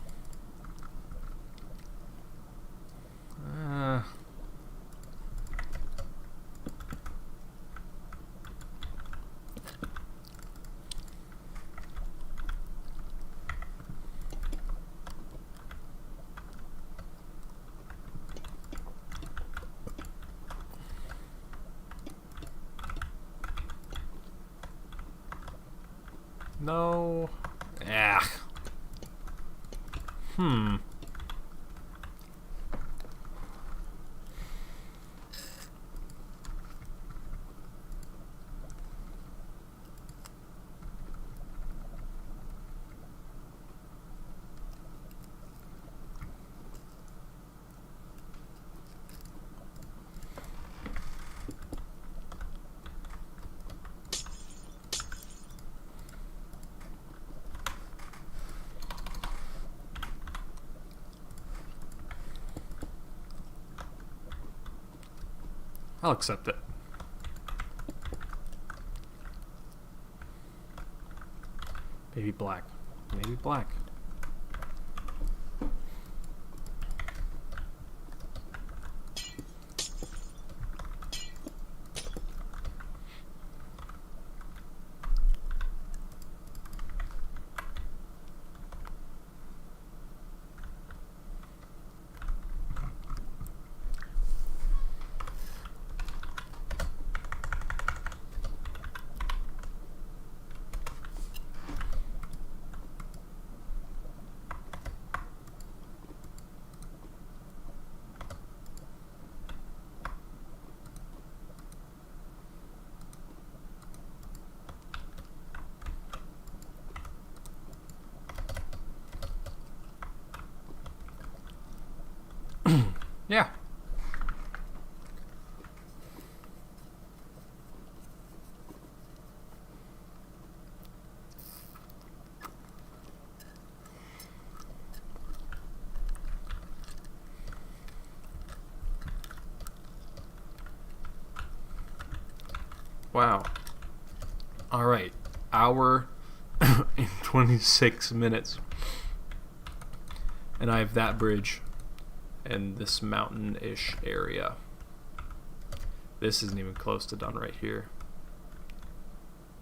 Speaker 1: No. Yeah. I'll accept it. Maybe black. Maybe black. Yeah. Wow. All right. Hour and 26 minutes. And I have that bridge and this mountain-ish area. This isn't even close to done right here.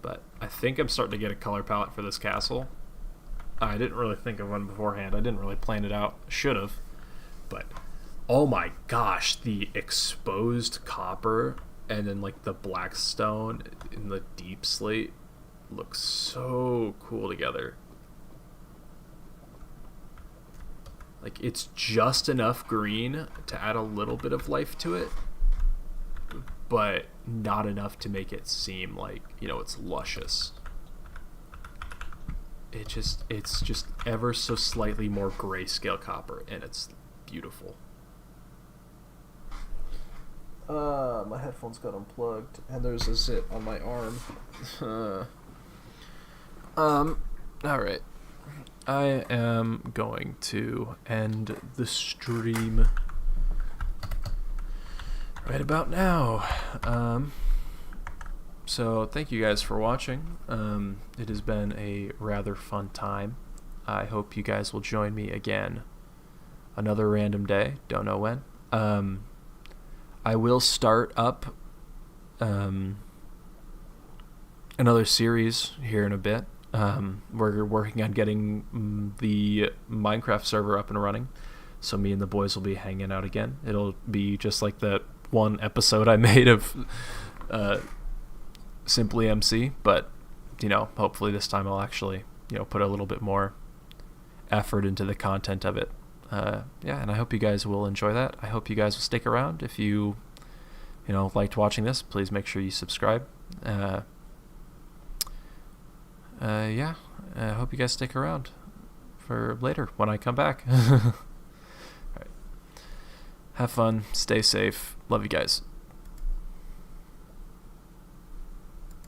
Speaker 1: But I think I'm starting to get a color palette for this castle. I didn't really think of one beforehand. I didn't really plan it out. Should have. But oh my gosh, the exposed copper and then like the black stone in the deep slate looks so cool together. Like, it's just enough green to add a little bit of life to it, but not enough to make it seem like, you know, it's luscious. It's just ever so slightly more grayscale copper, and it's beautiful. My headphones got unplugged, and there's a zit on my arm. All right. I am going to end the stream right about now. So thank you guys for watching. It has been a rather fun time. I hope you guys will join me again another random day. Don't know when. I will start up another series here in a bit. We're working on getting the Minecraft server up and running, so me and the boys will be hanging out again. It'll be just like that one episode I made of Simply MC, but you know, hopefully this time I'll actually, you know, put a little bit more effort into the content of it. Yeah, and I hope you guys will enjoy that. I hope you guys will stick around. If you liked watching this, please make sure you subscribe. Yeah, I hope you guys stick around for later when I come back. All right. Have fun. Stay safe. Love you guys.